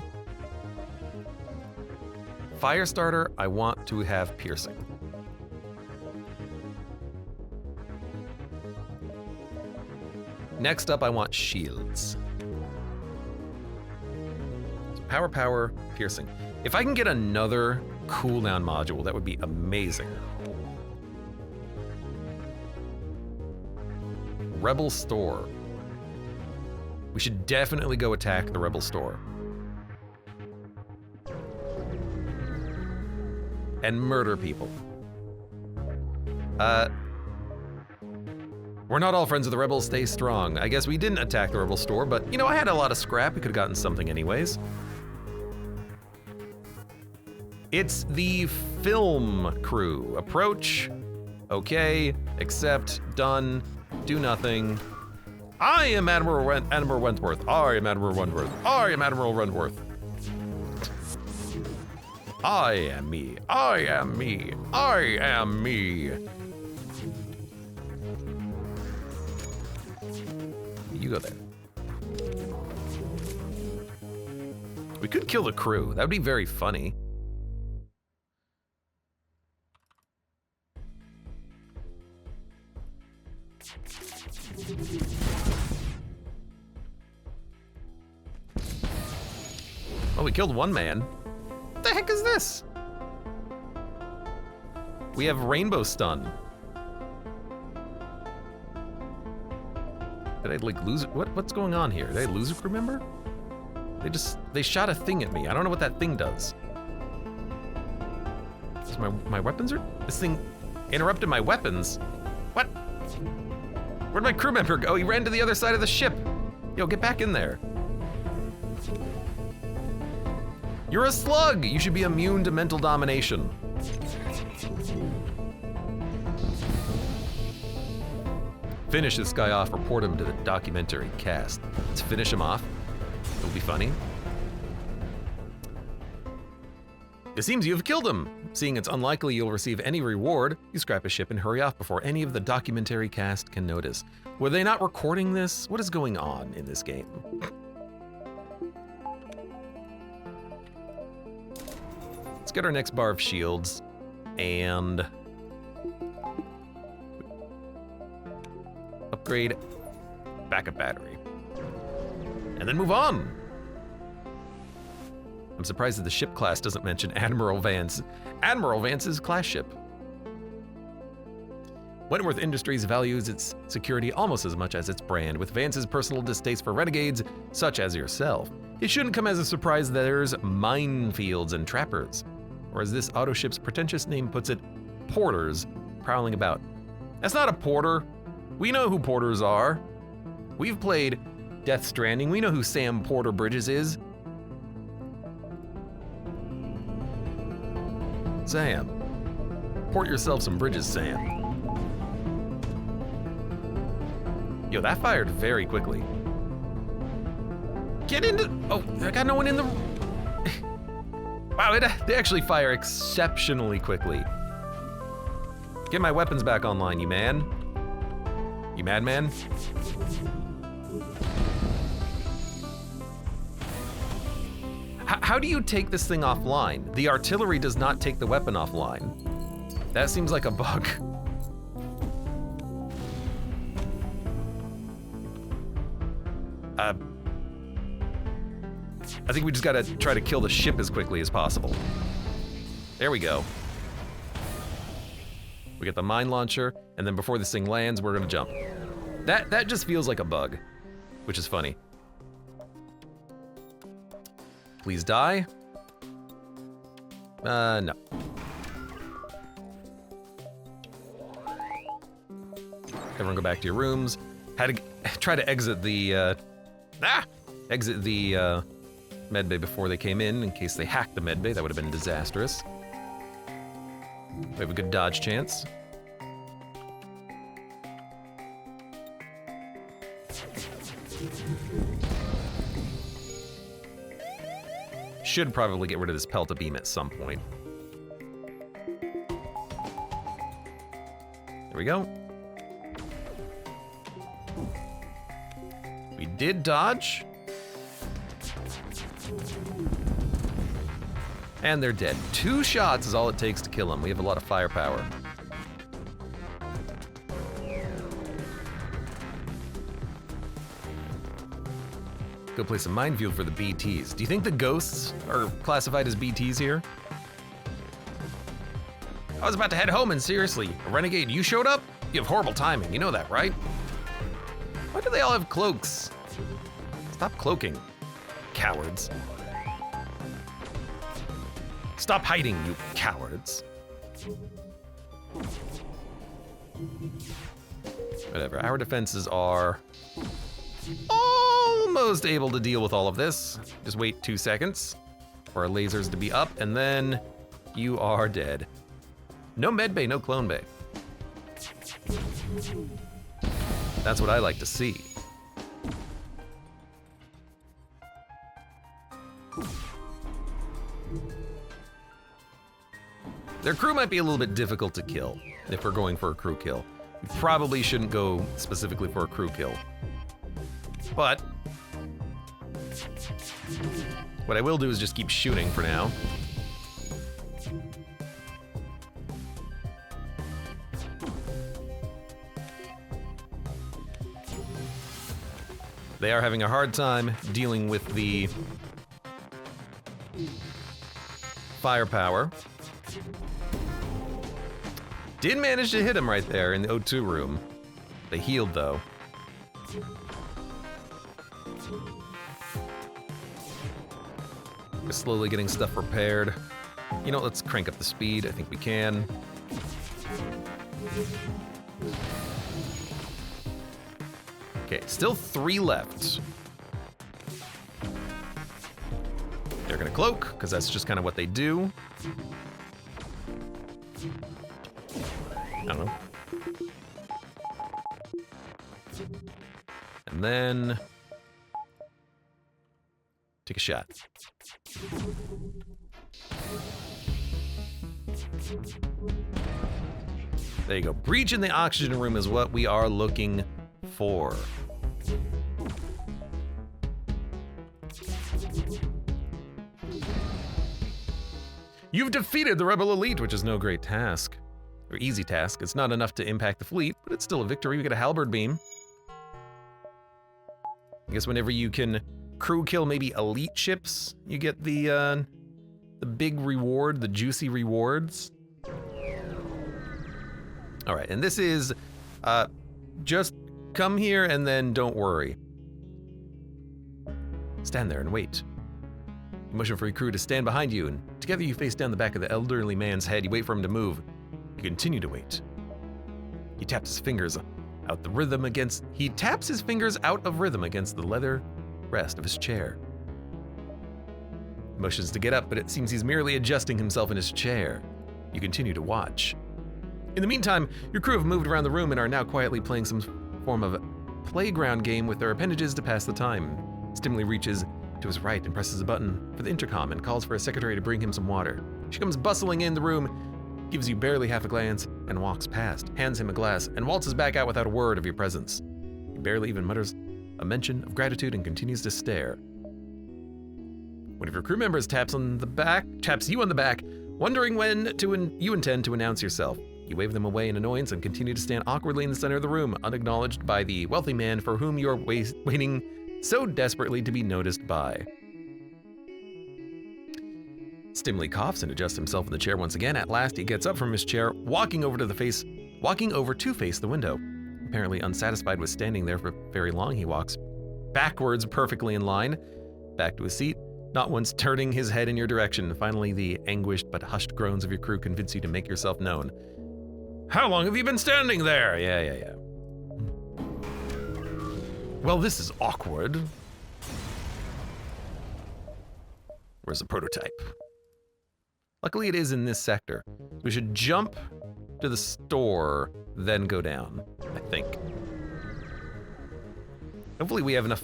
Firestarter, I want to have piercing. Next up, I want shields. Power, piercing. If I can get another cooldown module, that would be amazing. Rebel store. We should definitely go attack the Rebel store. And murder people. We're not all friends with the Rebels, stay strong. I guess we didn't attack the Rebel store, but you know, I had a lot of scrap, we could have gotten something anyways. It's the film crew. Approach, okay, accept, done, do nothing. I am Admiral Wentworth. I am Admiral Wentworth. I am Admiral Wentworth. I am me. I am me. I am me. You go there. We could kill the crew. That would be very funny. Oh, we killed one man. What the heck is this? We have rainbow stun. Did I like lose it? What's going on here? Did I lose a crew member? They shot a thing at me. I don't know what that thing does. My weapons are, this thing interrupted my weapons. What? Where'd my crew member go? He ran to the other side of the ship. Yo, get back in there. You're a slug. You should be immune to mental domination. Finish this guy off, report him to the documentary cast. Let's finish him off. It'll be funny. It seems you've killed him. Seeing it's unlikely you'll receive any reward, you scrap his ship and hurry off before any of the documentary cast can notice. Were they not recording this? What is going on in this game? Let's get our next bar of shields and upgrade backup battery. And then move on. I'm surprised that the ship class doesn't mention Admiral Vance. Admiral Vance's class ship. Wentworth Industries values its security almost as much as its brand, with Vance's personal distaste for renegades such as yourself. It shouldn't come as a surprise that there's minefields and trappers, or as this auto ship's pretentious name puts it, porters prowling about. That's not a porter. We know who porters are. We've played Death Stranding. We know who Sam Porter Bridges is. Sam. Port yourself some bridges, Sam. Yo, that fired very quickly. Get into... Oh, I got no one in the... Wow, they actually fire exceptionally quickly. Get my weapons back online, you man. You madman? How do you take this thing offline? The artillery does not take the weapon offline. That seems like a bug. I think we just gotta try to kill the ship as quickly as possible. There we go. We get the mine launcher, and then before this thing lands, we're gonna jump. That just feels like a bug, which is funny. Please die. No. Everyone go back to your rooms. Had to try to exit the, exit the medbay before they came in case they hacked the medbay. That would have been disastrous. We have a good dodge chance. Should probably get rid of this Pelta beam at some point. There we go. We did dodge. And they're dead. 2 shots is all it takes to kill them. We have a lot of firepower. Go play some minefield for the BTs. Do you think the ghosts are classified as BTs here? I was about to head home and seriously, a renegade, you showed up? You have horrible timing, you know that, right? Why do they all have cloaks? Stop cloaking, cowards. Stop hiding, you cowards. Whatever, our defenses are almost able to deal with all of this. Just wait 2 seconds for our lasers to be up, and then you are dead. No medbay, no clone bay. That's what I like to see. Their crew might be a little bit difficult to kill if we're going for a crew kill. We probably shouldn't go specifically for a crew kill. But what I will do is just keep shooting for now. They are having a hard time dealing with the firepower. Did manage to hit him right there in the O2 room. They healed though. We're slowly getting stuff repaired. You know, let's crank up the speed. I think we can. Okay, still 3 left. They're gonna cloak, because that's just kind of what they do. I don't know. And then take a shot. There you go. Breach in the oxygen room is what we are looking for. You've defeated the Rebel Elite, which is no great task. Or easy task. It's not enough to impact the fleet, but it's still a victory. We get a halberd beam. I guess whenever you can crew kill maybe elite ships, you get the big reward, the juicy rewards. All right, and this is just come here and then don't worry. Stand there and wait. You motion for your crew to stand behind you, and together you face down the back of the elderly man's head. You wait for him to move. You continue to wait. He taps his fingers out of rhythm against the leather rest of his chair. He motions to get up, but it seems he's merely adjusting himself in his chair. You continue to watch. In the meantime, your crew have moved around the room and are now quietly playing some form of playground game with their appendages to pass the time. Stimuli reaches to his right and presses a button for the intercom and calls for a secretary to bring him some water. She comes bustling in the room, gives you barely half a glance, and walks past, hands him a glass, and waltzes back out without a word of your presence. He barely even mutters a mention of gratitude and continues to stare. One of your crew members taps you on the back, wondering when you intend to announce yourself. You wave them away in annoyance and continue to stand awkwardly in the center of the room, unacknowledged by the wealthy man for whom you are waiting so desperately to be noticed by. Stimuli coughs and adjusts himself in the chair once again. At last, he gets up from his chair, walking over to face the window. Apparently unsatisfied with standing there for very long, he walks backwards, perfectly in line, back to his seat, not once turning his head in your direction. Finally, the anguished but hushed groans of your crew convince you to make yourself known. How long have you been standing there? Yeah. Well, this is awkward. Where's the prototype? Luckily, it is in this sector. We should jump to the store, then go down, I think. Hopefully we have enough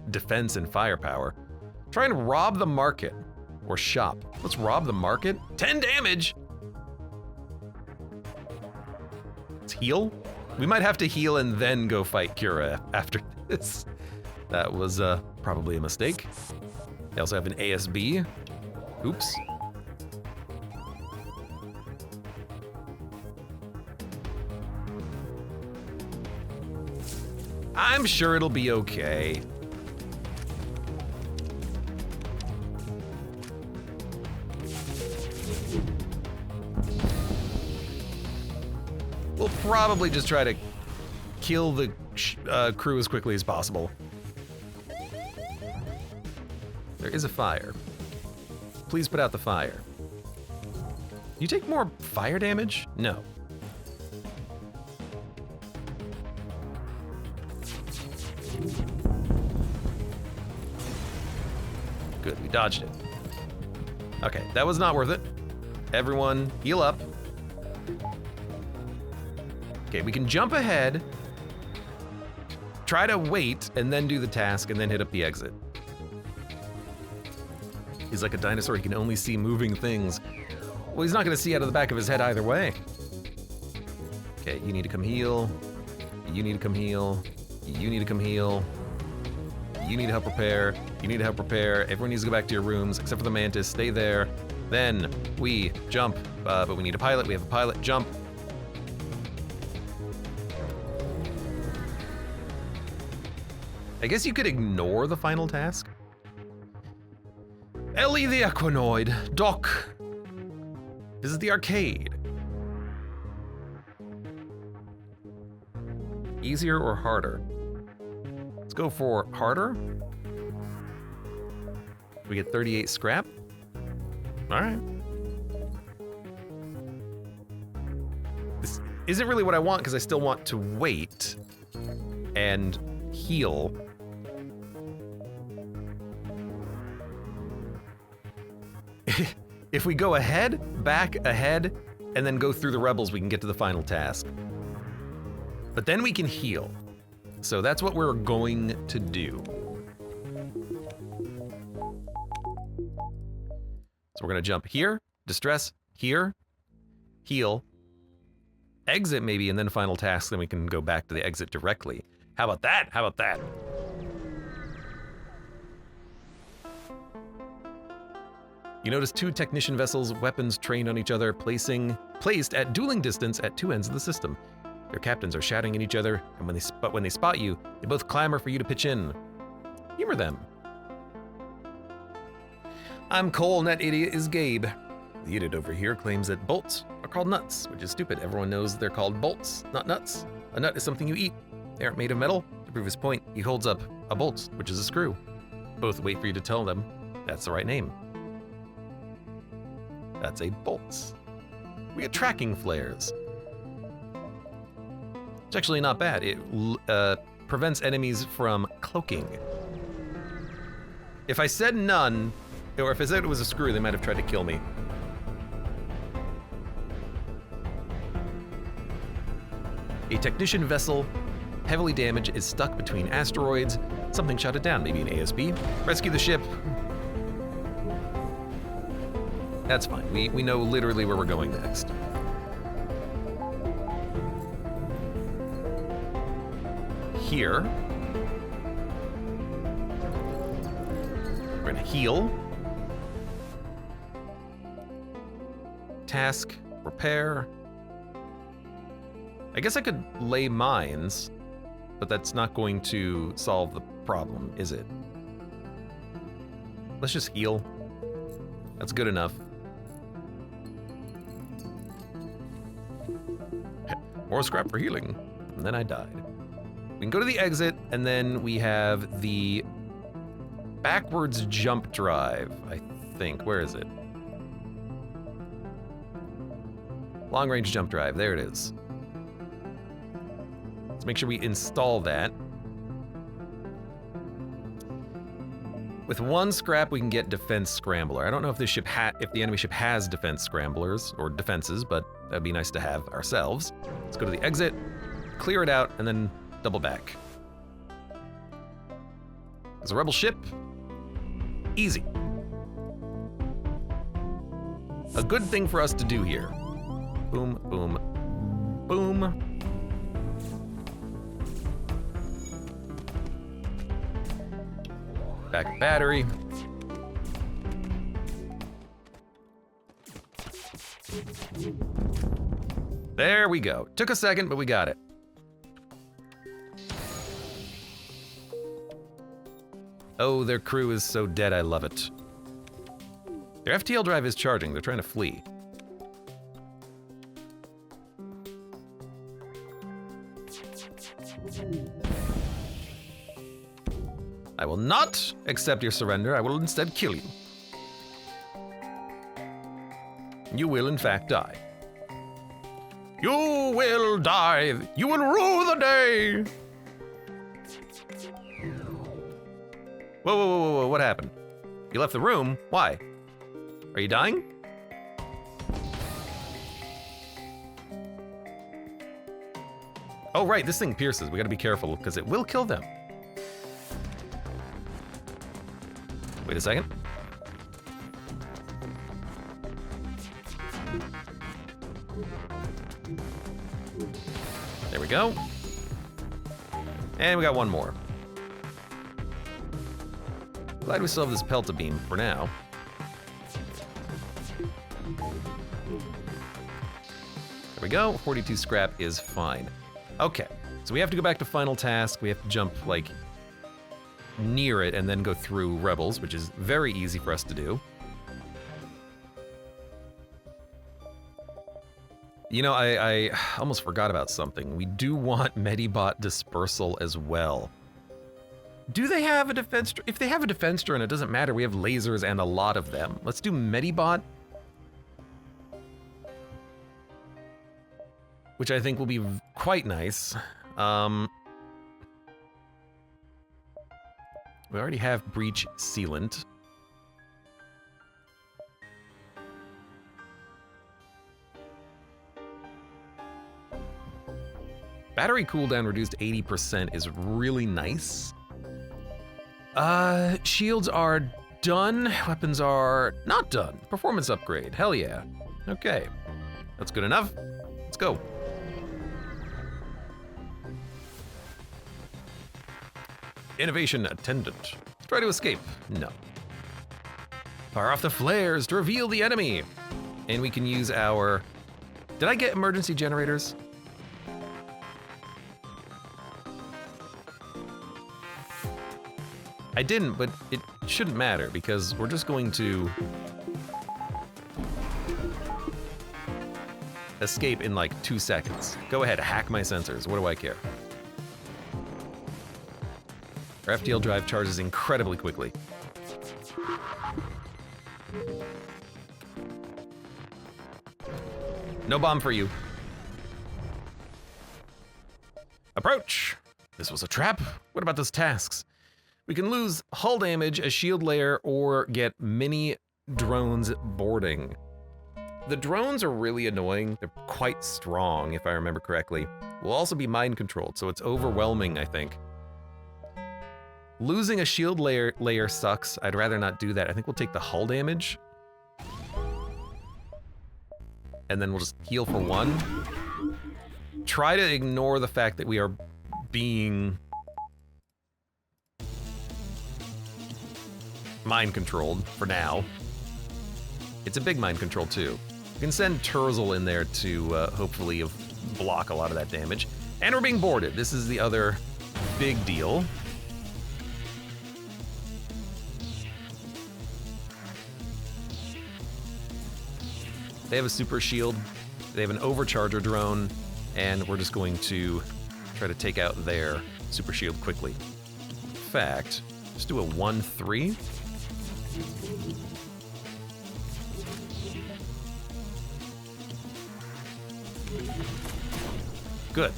defense and firepower. Try and rob the market or shop. Let's rob the market. 10 damage. Let's heal. We might have to heal and then go fight Kira after this. That was probably a mistake. They also have an ASB. Oops. I'm sure it'll be okay. We'll probably just try to kill the crew as quickly as possible. There is a fire. Please put out the fire. You take more fire damage? No. Good, we dodged it. Okay, that was not worth it. Everyone, heal up. Okay, we can jump ahead, try to wait, and then do the task, and then hit up the exit. He's like a dinosaur, he can only see moving things. Well, he's not gonna see out of the back of his head either way. Okay, you need to come heal. You need to come heal. You need to come heal. You need to help repair. You need to help repair. Everyone needs to go back to your rooms, except for the Mantis. Stay there. Then we jump, but we need a pilot. We have a pilot. Jump. I guess you could ignore the final task. Ellie the Equinoid, Doc. Visit the arcade. Easier or harder? Let's go for harder. We get 38 scrap. All right. This isn't really what I want because I still want to wait and heal. If we go ahead, back, ahead, and then go through the rebels, we can get to the final task. But then we can heal. So that's what we're going to do. So we're gonna jump here, distress, here, heal, exit maybe, and then final task, then we can go back to the exit directly. How about that? How about that? You notice 2 technician vessels, weapons trained on each other, placed at dueling distance at 2 ends of the system. Their captains are shouting at each other, and when they spot you, they both clamor for you to pitch in. Humor them. I'm Cole, and that idiot is Gabe. The idiot over here claims that bolts are called nuts, which is stupid. Everyone knows they're called bolts, not nuts. A nut is something you eat. They aren't made of metal. To prove his point, he holds up a bolt, which is a screw. Both wait for you to tell them that's the right name. That's a bolt. We get tracking flares. It's actually not bad. It prevents enemies from cloaking. If I said none, or if I said it was a screw, they might have tried to kill me. A technician vessel, heavily damaged, is stuck between asteroids. Something shot it down, maybe an ASB. Rescue the ship. That's fine. We know literally where we're going next. Here. We're gonna heal. Task, repair. I guess I could lay mines, but that's not going to solve the problem, is it? Let's just heal. That's good enough. More scrap for healing. And then I died. We can go to the exit, and then we have the backwards jump drive, I think. Where is it? Long range jump drive, there it is. Let's make sure we install that. With 1 scrap, we can get defense scrambler. I don't know if this ship if the enemy ship has defense scramblers or defenses, but that'd be nice to have ourselves. Let's go to the exit, clear it out, and then double back. There's a rebel ship. Easy. A good thing for us to do here. Boom, boom, boom. Back battery. There we go. Took a second, but we got it. Oh, their crew is so dead, I love it. Their FTL drive is charging. They're trying to flee. I will not accept your surrender. I will instead kill you. You will, in fact, die. You will die. You will rue the day. Whoa, whoa, whoa, whoa, what happened? You left the room? Why? Are you dying? Oh, right, this thing pierces. We gotta be careful, because it will kill them. Wait a second. There we go. And we got one more. Glad we still have this Pelta beam for now. There we go. 42 scrap is fine. Okay, so we have to go back to final task. We have to jump like near it and then go through rebels, which is very easy for us to do. You know, I almost forgot about something. We do want Medibot dispersal as well. Do they have a defense? If they have a defense turn, it doesn't matter. We have lasers and a lot of them. Let's do Medibot, which I think will be quite nice. We already have Breach Sealant. Battery cooldown reduced 80% is really nice. Shields are done. Weapons are not done. Performance upgrade. Hell yeah. Okay. That's good enough. Let's go. Innovation attendant. Try to escape. No. Fire off the flares to reveal the enemy. And we can use our... Did I get emergency generators? I didn't, but it shouldn't matter because we're just going to escape in like 2 seconds. Go ahead, hack my sensors. What do I care? Our FTL drive charges incredibly quickly. No bomb for you. Approach! This was a trap. What about those tasks? We can lose hull damage, a shield layer, or get mini drones boarding. The drones are really annoying. They're quite strong, if I remember correctly. Will also be mind controlled, so it's overwhelming, I think. Losing a shield layer sucks. I'd rather not do that. I think we'll take the hull damage. And then we'll just heal for 1. Try to ignore the fact that we are being mind controlled for now. It's a big mind control too. We can send Terzel in there to hopefully block a lot of that damage. And we're being boarded. This is the other big deal. They have a super shield. They have an overcharger drone, and we're just going to try to take out their super shield quickly. In fact, let's do a 1-3. Good.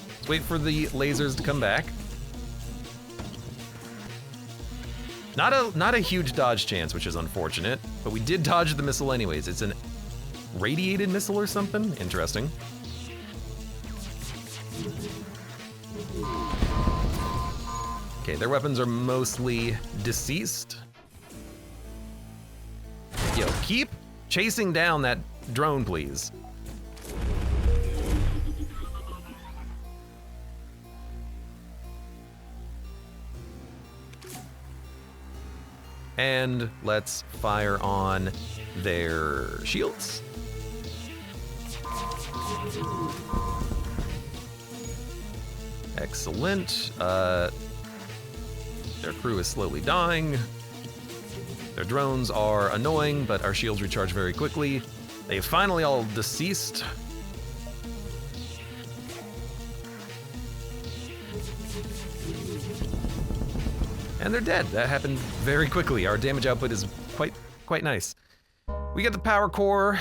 Let's wait for the lasers to come back. Not a huge dodge chance, which is unfortunate, but we did dodge the missile anyways. It's an radiated missile or something? Interesting. Okay, their weapons are mostly deceased. Yo, keep chasing down that drone, please. And let's fire on their shields. Excellent. Their crew is slowly dying. Their drones are annoying, but our shields recharge very quickly. They finally all deceased. And they're dead. That happened very quickly. Our damage output is quite nice. We get the power core.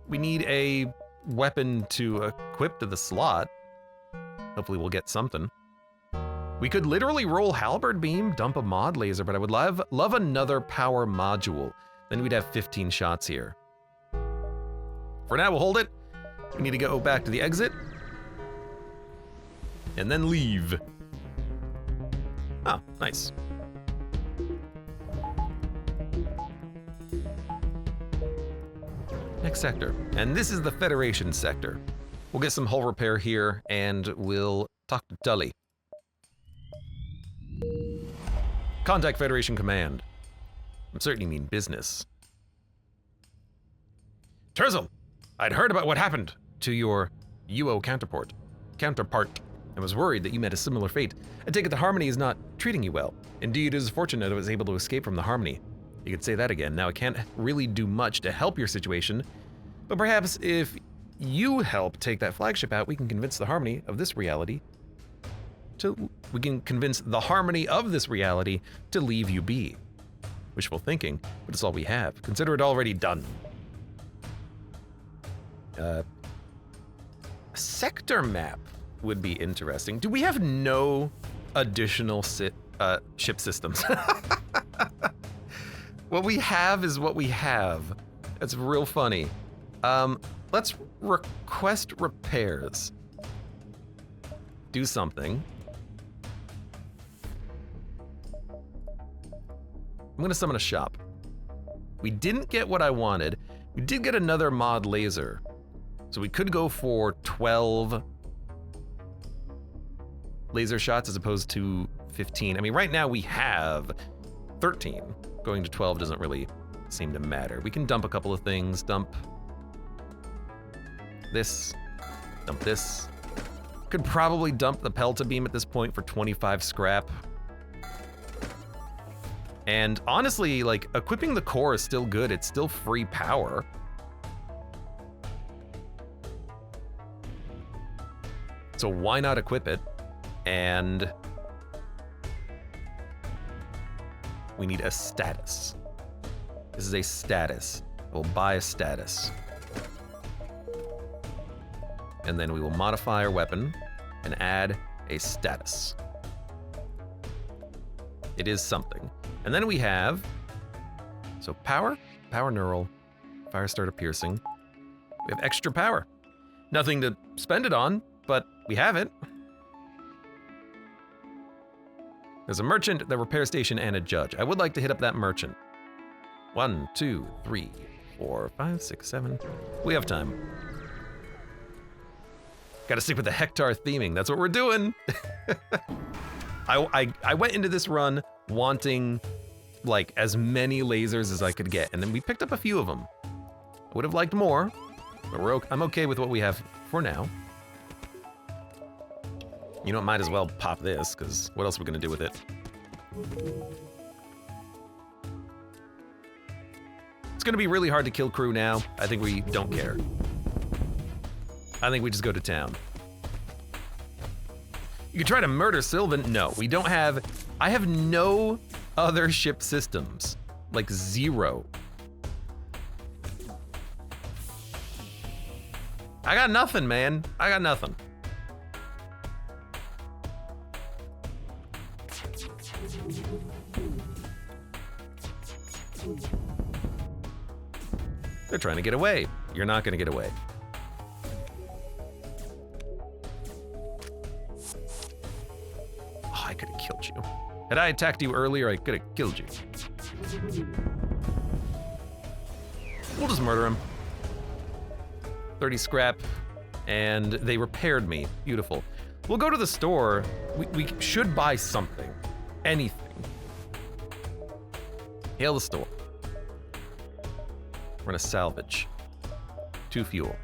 We need a weapon to equip to the slot. Hopefully we'll get something. We could literally roll halberd beam, dump a mod laser, but I would love another power module. Then we'd have 15 shots here. For now, we'll hold it. We need to go back to the exit. And then leave. Oh, nice. Next sector. And this is the Federation sector. We'll get some hull repair here, and we'll talk to Tully. Contact Federation Command. I'm certain you mean business. Terzel, I'd heard about what happened to your UO counterpart. I was worried that you met a similar fate. I take it the Harmony is not treating you well. Indeed, it is fortunate I was able to escape from the Harmony. You could say that again. Now, I can't really do much to help your situation, but perhaps if you help take that flagship out, we can convince the Harmony of this reality to leave you be. Wishful thinking, but it's all we have. Consider it already done. A sector map would be interesting. Do we have no additional ship systems? What we have is what we have. That's real funny. Let's request repairs. Do something. I'm gonna summon a shop. We didn't get what I wanted. We did get another mod laser. So we could go for 12 laser shots as opposed to 15. I mean, right now we have 13. Going to 12 doesn't really seem to matter. We can dump a couple of things. Dump this. Dump this. Could probably dump the Pelta beam at this point for 25 scrap. And honestly, like, equipping the core is still good. It's still free power. So why not equip it? And we need a status. This is a status. We'll buy a status. And then we will modify our weapon and add a status. It is something. And then we have, so power neural, fire starter piercing. We have extra power. Nothing to spend it on, but we have it. There's a merchant, the repair station, and a judge. I would like to hit up that merchant. 1, 2, 3, 4, 5, 6, 7. We have time. Gotta stick with the hectare theming. That's what we're doing. I went into this run wanting like as many lasers as I could get, and then we picked up a few of them. I would have liked more, but I'm okay with what we have for now. You know, might as well pop this, because what else are we gonna do with it? It's gonna be really hard to kill crew now. I think we don't care. I think we just go to town. You can try to murder Sylvan. No, we don't have, I have no other ship systems. Like 0. I got nothing, man. I got nothing. They're trying to get away. You're not gonna get away. Oh, I could have killed you. Had I attacked you earlier, I could have killed you. We'll just murder him. 30 scrap, and they repaired me. Beautiful. We'll go to the store. We should buy something. Anything. Hail the store. We're gonna salvage. 2 fuel.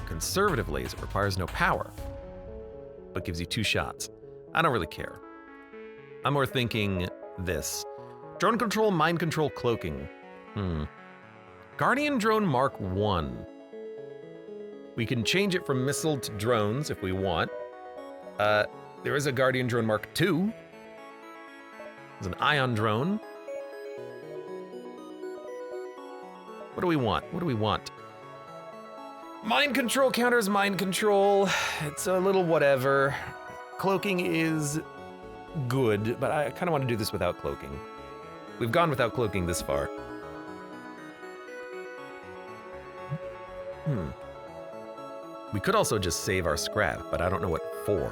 Conservative laser requires no power, but gives you 2 shots. I don't really care. I'm more thinking this. Drone control, mind control, cloaking. Guardian Drone Mark 1. We can change it from missile to drones if we want. There is a Guardian Drone Mark 2. There's an ion drone. What do we want? What do we want? Mind control counters mind control. It's a little whatever. Cloaking is good, but I kind of want to do this without cloaking. We've gone without cloaking this far. We could also just save our scrap, but I don't know what for.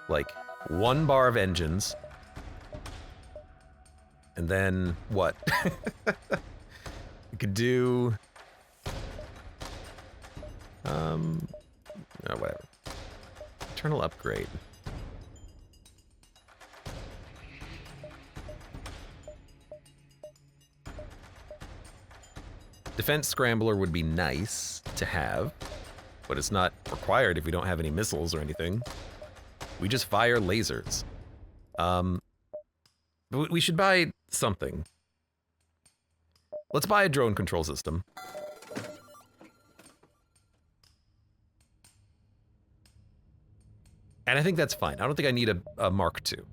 Like, 1 bar of engines. And then what? We could do... oh, whatever. Internal upgrade. Defense scrambler would be nice to have, but it's not required if we don't have any missiles or anything. We just fire lasers. We should buy something. Let's buy a drone control system. And I think that's fine. I don't think I need a Mark II.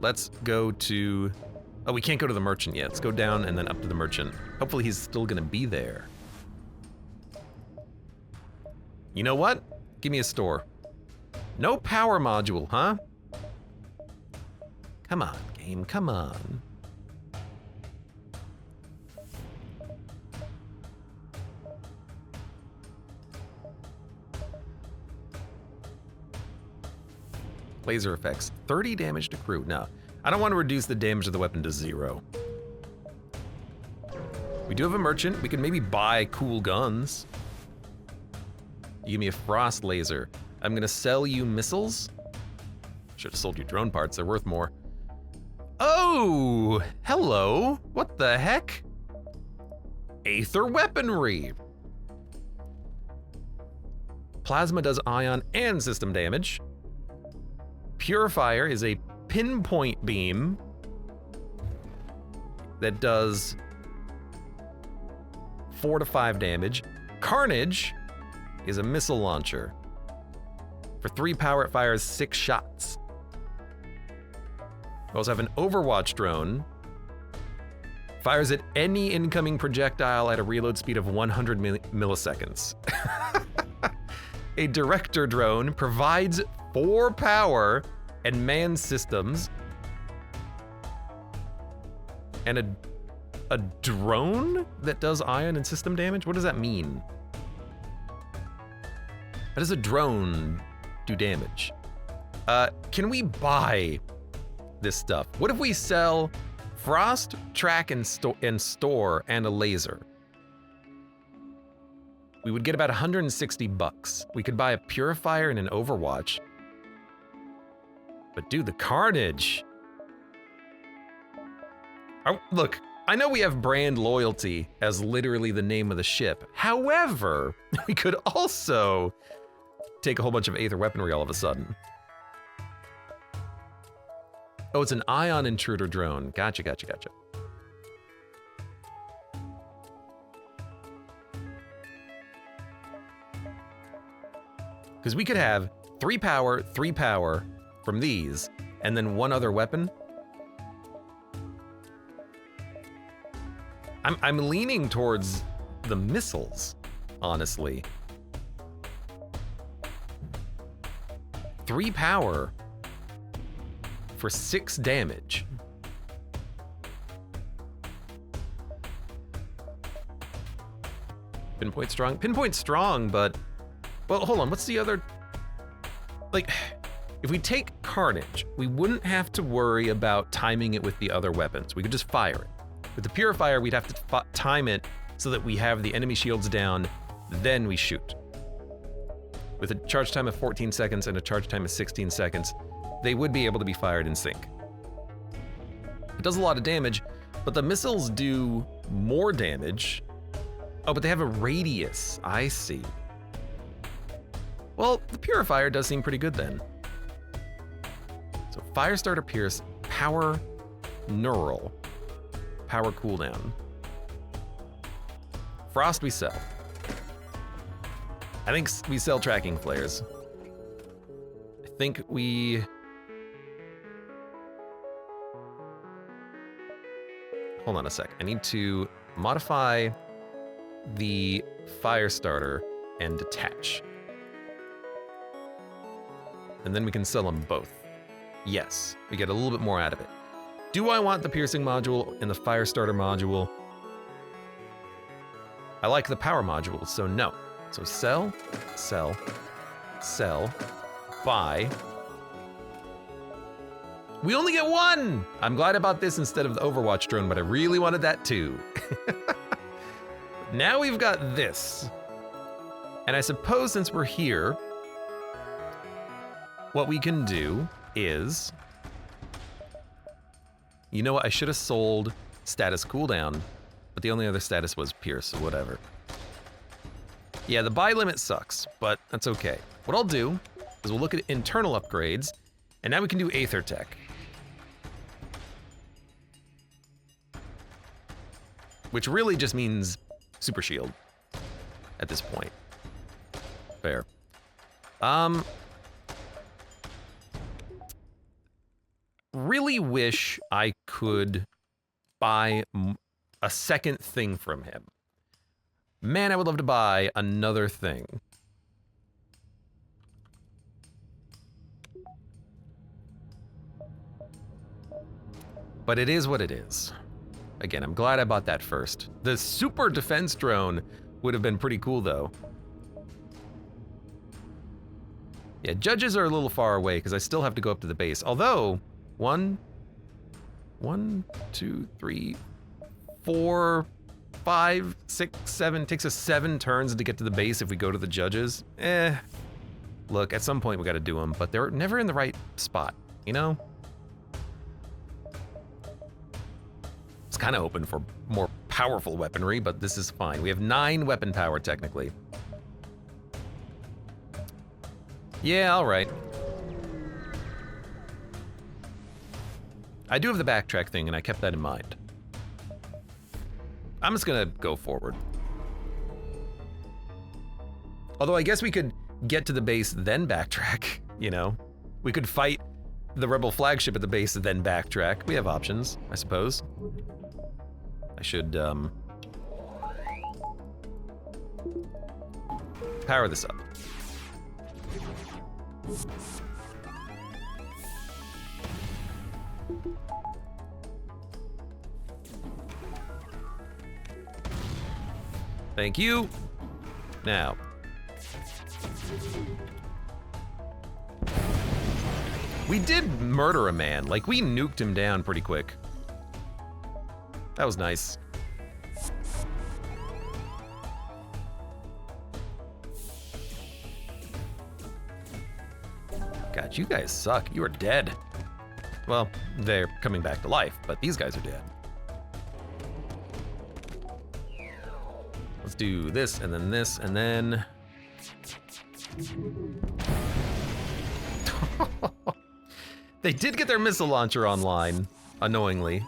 Let's go to... Oh, we can't go to the merchant yet. Let's go down and then up to the merchant. Hopefully he's still gonna be there. You know what? Give me a store. No power module, huh? Come on, game, come on. Laser effects, 30 damage to crew. No, I don't want to reduce the damage of the weapon to 0. We do have a merchant. We can maybe buy cool guns. You give me a frost laser. I'm gonna sell you missiles. Should have sold you drone parts, they're worth more. Oh, hello. What the heck? Aether weaponry. Plasma does ion and system damage. Purifier is a pinpoint beam that does 4 to 5 damage. Carnage is a missile launcher. For 3 power, it fires 6 shots. We also have an Overwatch drone. Fires at any incoming projectile at a reload speed of 100 milliseconds. A Director drone provides 4 power and manned systems. And a drone that does ion and system damage? What does that mean? How does a drone do damage? Can we buy this stuff? What if we sell frost, track, and store, and a laser? We would get about 160 bucks. We could buy a purifier and an Overwatch. But dude, the carnage. Look, I know we have brand loyalty as literally the name of the ship. However, we could also take a whole bunch of Aether weaponry all of a sudden. Oh, it's an ion intruder drone. Gotcha, gotcha, gotcha. Because we could have 3 power from these, and then 1 other weapon. I'm leaning towards the missiles, honestly. 3 power for 6 damage. Pinpoint strong? Pinpoint strong, but... Well, hold on, what's the other... Like, if we take Carnage, we wouldn't have to worry about timing it with the other weapons. We could just fire it. With the Purifier, we'd have to time it so that we have the enemy shields down, then we shoot. With a charge time of 14 seconds and a charge time of 16 seconds, they would be able to be fired in sync. It does a lot of damage, but the missiles do more damage. Oh, but they have a radius. I see. Well, the Purifier does seem pretty good then. So Firestarter Pierce, Power Neural, Power Cooldown. Frost we sell. I think we sell tracking flares. I think we... Hold on a sec. I need to modify the Firestarter and detach. And then we can sell them both. Yes, we get a little bit more out of it. Do I want the piercing module and the Firestarter module? I like the power module, so no. So sell, sell, sell, buy. We only get 1! I'm glad about this instead of the Overwatch drone, but I really wanted that too. Now we've got this. And I suppose since we're here, what we can do is, you know what, I should have sold status cooldown, but the only other status was Pierce, so whatever. Yeah, the buy limit sucks, but that's okay. What I'll do is we'll look at internal upgrades, and now we can do Aether Tech. Which really just means Super Shield at this point. Fair. Really wish I could buy a second thing from him. Man, I would love to buy another thing. But it is what it is. Again, I'm glad I bought that first. The super defense drone would have been pretty cool, though. Yeah, judges are a little far away because I still have to go up to the base. Although, 1, 2, 3, 4, 5, 6, 7. Takes us 7 turns to get to the base if we go to the judges. Look, at some point we gotta do them, but they're never in the right spot, you know? It's kind of hoping for more powerful weaponry, but this is fine. We have 9 weapon power, technically. Yeah, all right. I do have the backtrack thing, and I kept that in mind. I'm just gonna go forward. Although I guess we could get to the base, then backtrack, you know? We could fight the Rebel flagship at the base, then backtrack. We have options, I suppose. I should, power this up. Thank you. Now. We did murder a man. Like, we nuked him down pretty quick. That was nice. God, you guys suck. You are dead. Well, they're coming back to life, but these guys are dead. Let's do this, and then this, and then... They did get their missile launcher online, annoyingly.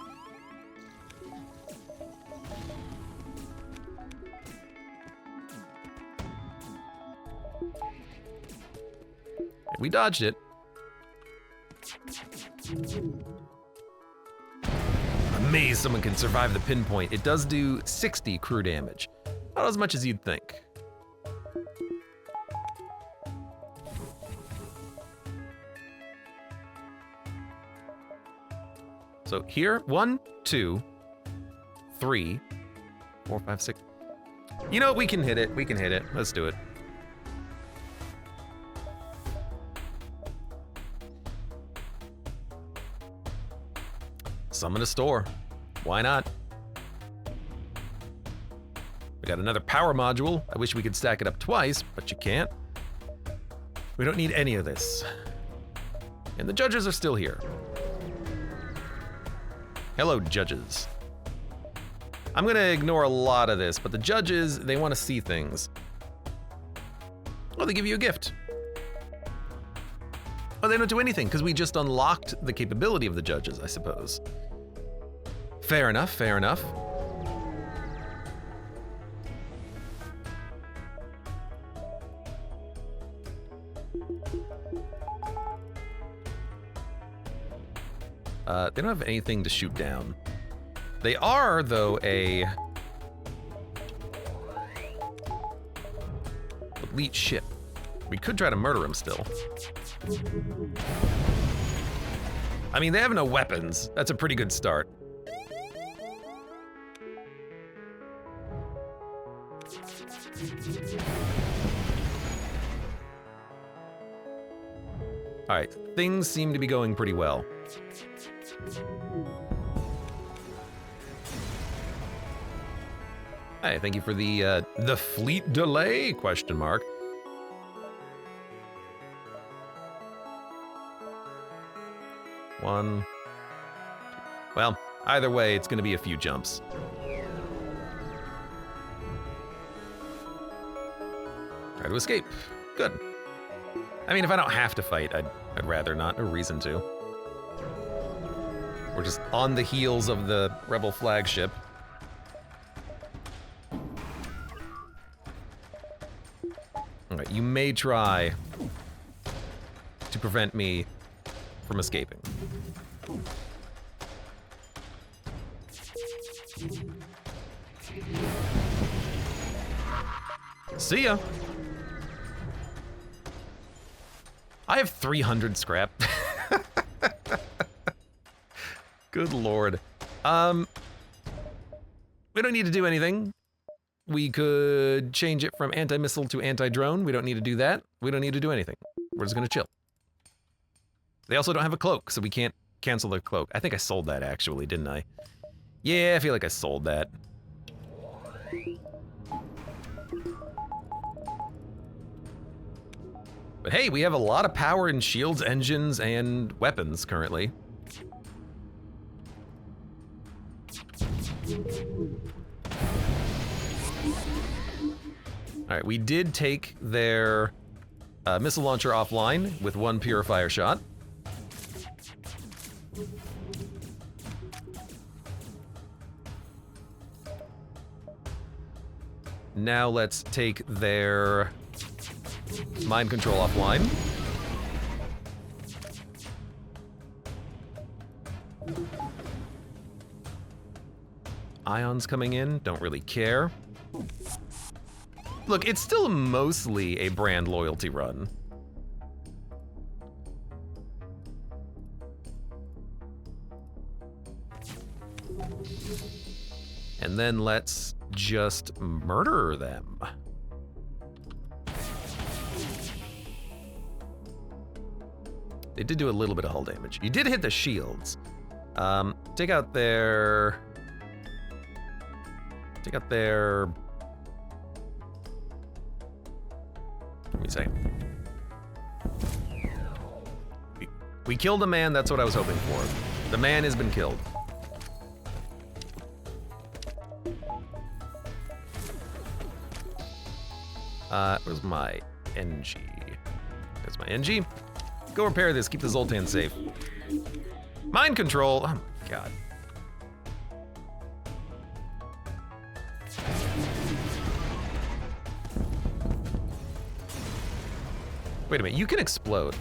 We dodged it. Amazed someone can survive the pinpoint. It does do 60 crew damage. Not as much as you'd think. So here, 1, 2, 3, 4, 5, 6. You know, we can hit it. We can hit it. Let's do it. Summon a store. Why not? We got another power module. I wish we could stack it up twice, but you can't. We don't need any of this. And the judges are still here. Hello, judges. I'm gonna ignore a lot of this, but the judges, they want to see things. Oh, they give you a gift. Oh, they don't do anything, because we just unlocked the capability of the judges, I suppose. Fair enough, fair enough. They don't have anything to shoot down. They are, though, a elite ship. We could try to murder him still. I mean, they have no weapons. That's a pretty good start. All right, things seem to be going pretty well. Hey, thank you for the fleet delay, question mark. One. Well, either way, it's gonna be a few jumps. Try to escape. Good. I mean, if I don't have to fight, I'd rather not. No reason to. We're just on the heels of the rebel flagship. Alright, you may try to prevent me from escaping. See ya! I have 300 scrap. Good lord. We don't need to do anything. We could change it from anti-missile to anti-drone. We don't need to do that. We don't need to do anything. We're just gonna chill. They also don't have a cloak, so we can't cancel their cloak. I think I sold that actually, didn't I? Yeah, I feel like I sold that. But hey, we have a lot of power in shields, engines, and weapons currently. Alright, we did take their missile launcher offline with one purifier shot. Now let's take their mind control offline. Ions coming in, don't really care. Look, it's still mostly a brand loyalty run. And then let's just murder them. They did do a little bit of hull damage. You did hit the shields. Take out their... Let me say. We killed a man, that's what I was hoping for. The man has been killed. Where's my NG? There's my NG. Go repair this, keep the Zoltan safe. Mind control, oh my god. Wait a minute, you can explode.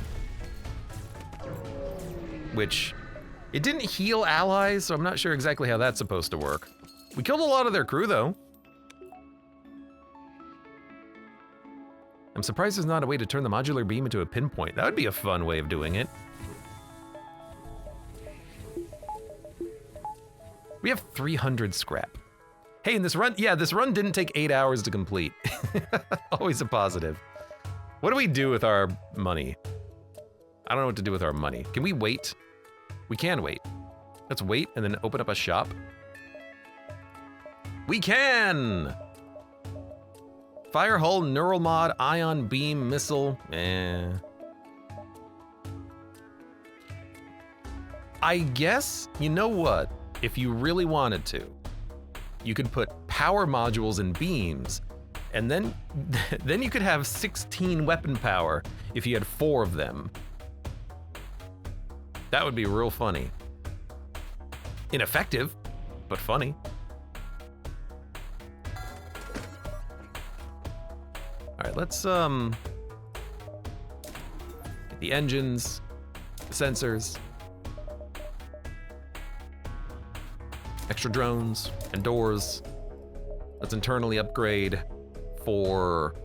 Which, it didn't heal allies, so I'm not sure exactly how that's supposed to work. We killed a lot of their crew though. I'm surprised there's not a way to turn the modular beam into a pinpoint. That would be a fun way of doing it. We have 300 scrap. Hey, in this run, yeah, this run didn't take 8 hours to complete. Always a positive. What do we do with our money? I don't know what to do with our money. Can we wait? We can wait. Let's wait and then open up a shop. We can! Fire hull, neural mod, ion beam, missile, I guess, you know what? If you really wanted to, you could put power modules and beams, and then you could have 16 weapon power if you had 4 of them. That would be real funny. Ineffective, but funny. All right, let's get the engines, the sensors, extra drones and doors. Let's internally upgrade for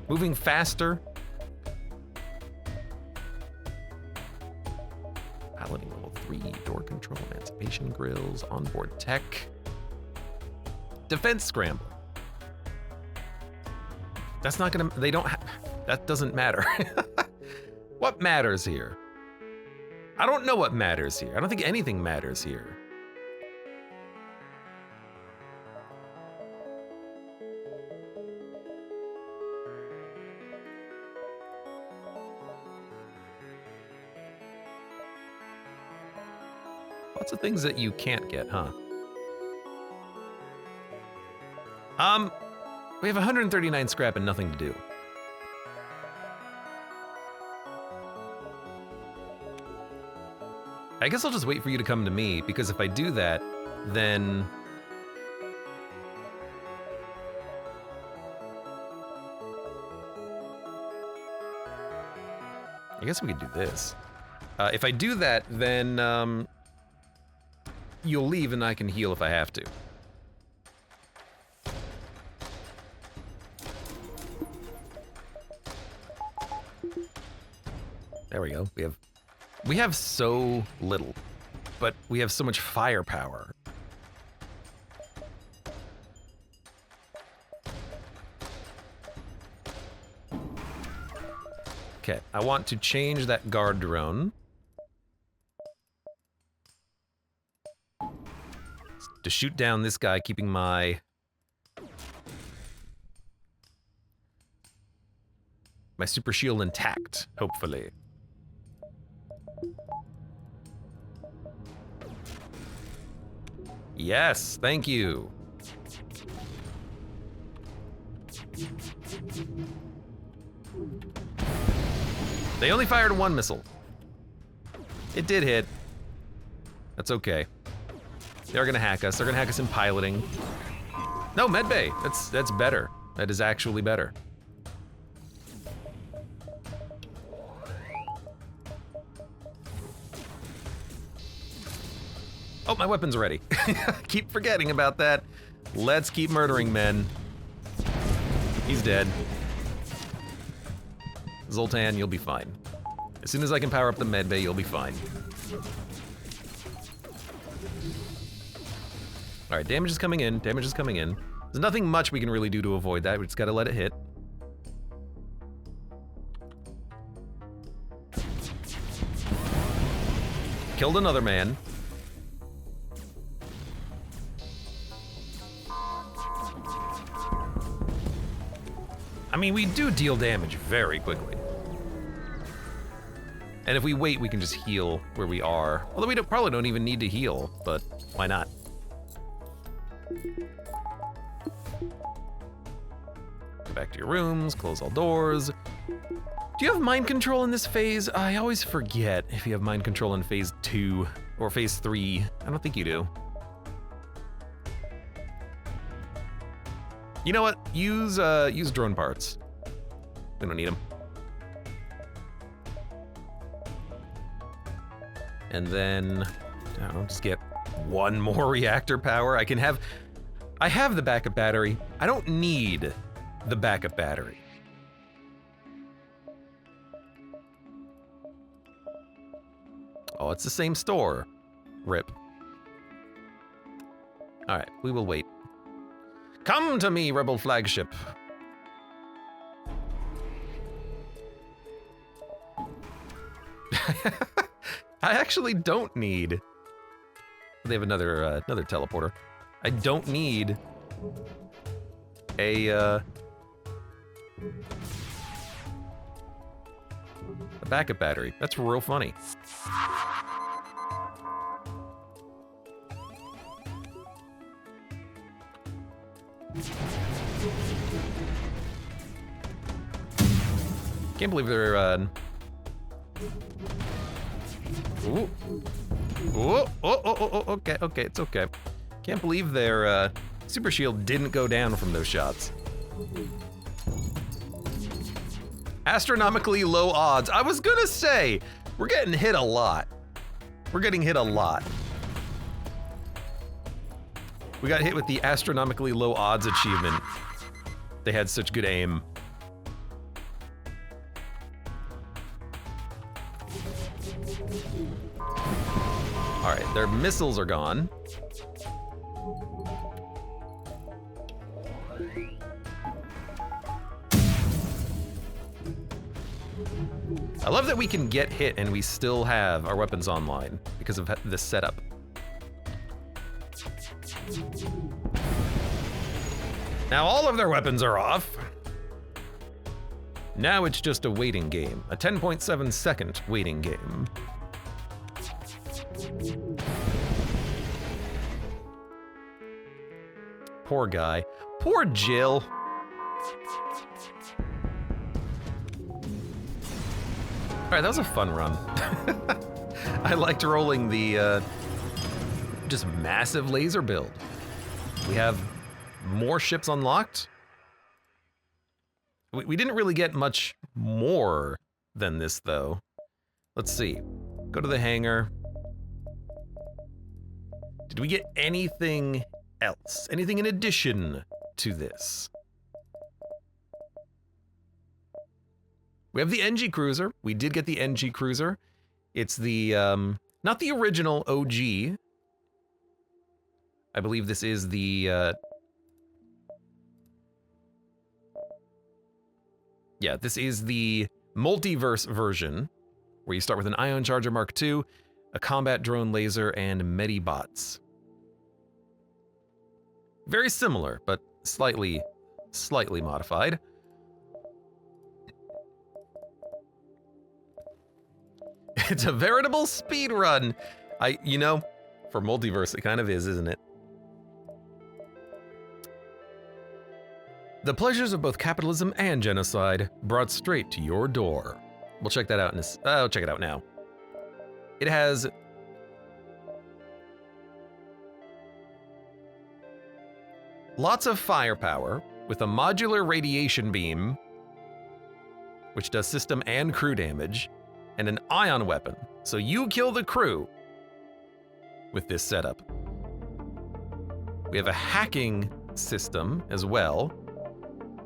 moving faster. Piloting level 3, door control, emancipation grills, onboard tech. Defense scrambler. That's not gonna, they don't have, that doesn't matter. What matters here? I don't know what matters here. I don't think anything matters here. Lots of things that you can't get, huh? We have 139 scrap and nothing to do. I guess I'll just wait for you to come to me, because if I do that, then... I guess we could do this. If I do that, then you'll leave and I can heal if I have to. There we go. We have so little, but we have so much firepower. Okay, I want to change that guard drone to shoot down this guy, keeping my super shield intact, hopefully. Yes, thank you. They only fired one missile. It did hit. That's okay. They're gonna hack us. They're gonna hack us in piloting. No, medbay. That's better. That is actually better. Oh, my weapon's ready. Keep forgetting about that. Let's keep murdering men. He's dead. Zoltan, you'll be fine. As soon as I can power up the medbay, you'll be fine. All right, damage is coming in. Damage is coming in. There's nothing much we can really do to avoid that. We just gotta let it hit. Killed another man. I mean, we do deal damage very quickly. And if we wait, we can just heal where we are. Although we probably don't even need to heal, but why not? Go back to your rooms, close all doors. Do you have mind control in this phase? I always forget if you have mind control in phase 2 or phase 3. I don't think you do. You know what? Use drone parts. We don't need them. And then, I don't know, just get one more reactor power. I have the backup battery. I don't need the backup battery. Oh, it's the same store. RIP. All right, we will wait. Come to me, Rebel flagship. I actually don't need. They have another teleporter. I don't need a backup battery. That's real funny. Can't believe they're ooh. Oh, okay, it's okay. Can't believe their super shield didn't go down from those shots. Astronomically low odds. I was gonna say, we're getting hit a lot. We're getting hit a lot. We got hit with the astronomically low odds achievement. They had such good aim. All right, their missiles are gone. I love that we can get hit and we still have our weapons online because of this setup. Now all of their weapons are off. Now it's just a waiting game, a 10.7 second waiting game. Poor guy. Poor Jill. All right, that was a fun run. I liked rolling the just massive laser build. We have more ships unlocked. We didn't really get much more than this, though. Let's see. Go to the hangar. Did we get anything else? Anything in addition to this? We have the NG Cruiser. We did get the NG Cruiser. It's the, not the original OG. I believe this is the, yeah, this is the Multiverse version, where you start with an Ion Charger Mark II, a combat drone laser, and Medibots. Very similar, but slightly modified. It's a veritable speed run. You know, for Multiverse, it kind of is, isn't it? The pleasures of both capitalism and genocide brought straight to your door. We'll check that out in this. I'll check it out now. It has lots of firepower with a modular radiation beam, which does system and crew damage, and an ion weapon. So you kill the crew with this setup. We have a hacking system as well.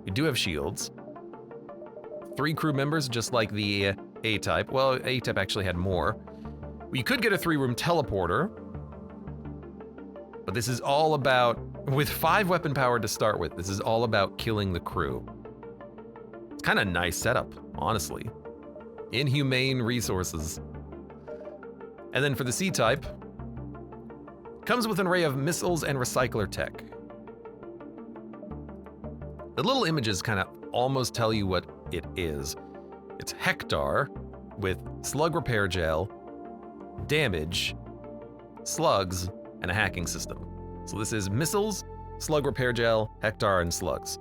We do have shields. 3 crew members, just like the A-Type. Well, A-Type actually had more. You could get a 3-room teleporter, but this is all about, with 5 weapon power to start with, this is all about killing the crew. It's kind of a nice setup, honestly. Inhumane resources. And then for the C-Type, comes with an array of missiles and recycler tech. The little images kind of almost tell you what it is. It's Hector with slug repair gel, damage, slugs, and a hacking system. So this is missiles, slug repair gel, Hector, and slugs.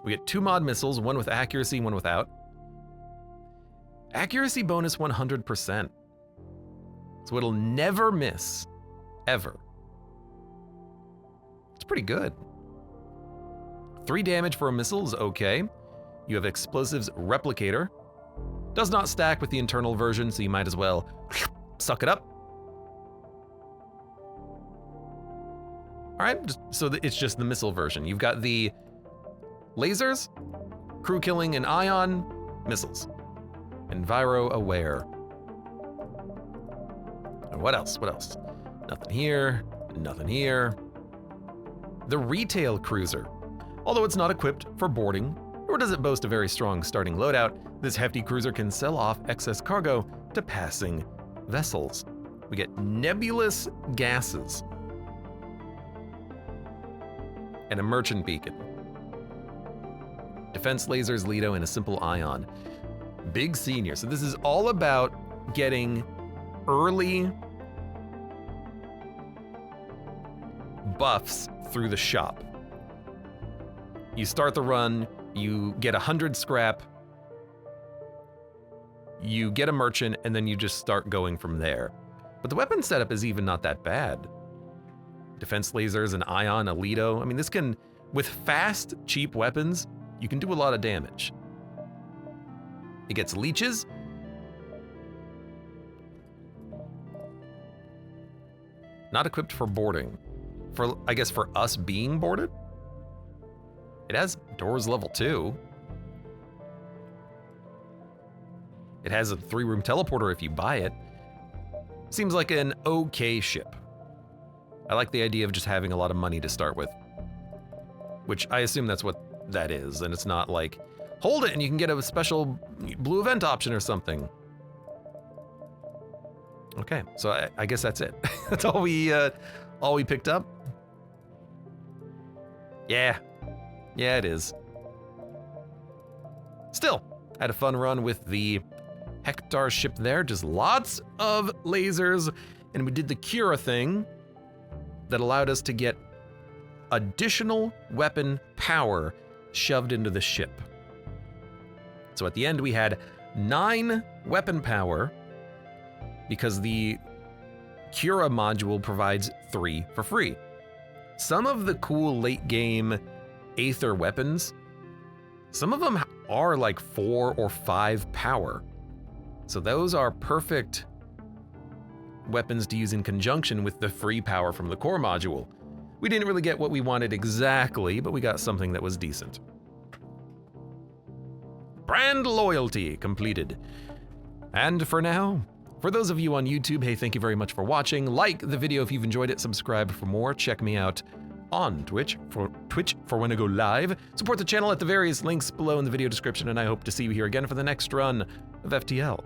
We get 2 mod missiles, one with accuracy, one without. Accuracy bonus 100%. So it'll never miss, ever. It's pretty good. 3 damage for a missile is okay. You have explosives replicator. Does not stack with the internal version, so you might as well suck it up. All right, so it's just the missile version. You've got the lasers, crew killing, and ion missiles. Enviro aware. And what else? What else? Nothing here. Nothing here. The retail cruiser. Although it's not equipped for boarding, nor does it boast a very strong starting loadout, this hefty cruiser can sell off excess cargo to passing vessels. We get nebulous gases and a merchant beacon. Defense lasers, Lido, and a simple ion. Big senior. So this is all about getting early buffs through the shop. You start the run, you get 100 scrap, you get a merchant, and then you just start going from there. But the weapon setup is even not that bad. Defense lasers, an ion, a Lido. I mean, this can, with fast, cheap weapons, you can do a lot of damage. It gets leeches. Not equipped for boarding. For, I guess, for us being boarded? It has doors level 2. It has a 3-room teleporter if you buy it. Seems like an okay ship. I like the idea of just having a lot of money to start with. Which I assume that's what that is, and it's not like, hold it and you can get a special blue event option or something. Okay, so I guess that's it. That's all we picked up. Yeah, it is. Still, I had a fun run with the Hector ship there. Just lots of lasers, and we did the Cura thing that allowed us to get additional weapon power shoved into the ship. So at the end, we had 9 weapon power because the Cura module provides 3 for free. Some of the cool late game Aether weapons, some of them are like 4 or 5 power. So those are perfect weapons to use in conjunction with the free power from the core module. We didn't really get what we wanted exactly, but we got something that was decent. Brand loyalty completed. And for now, for those of you on YouTube, hey, thank you very much for watching. Like the video if you've enjoyed it, subscribe for more. Check me out on Twitch for when I go live. Support the channel at the various links below in the video description, and I hope to see you here again for the next run of FTL.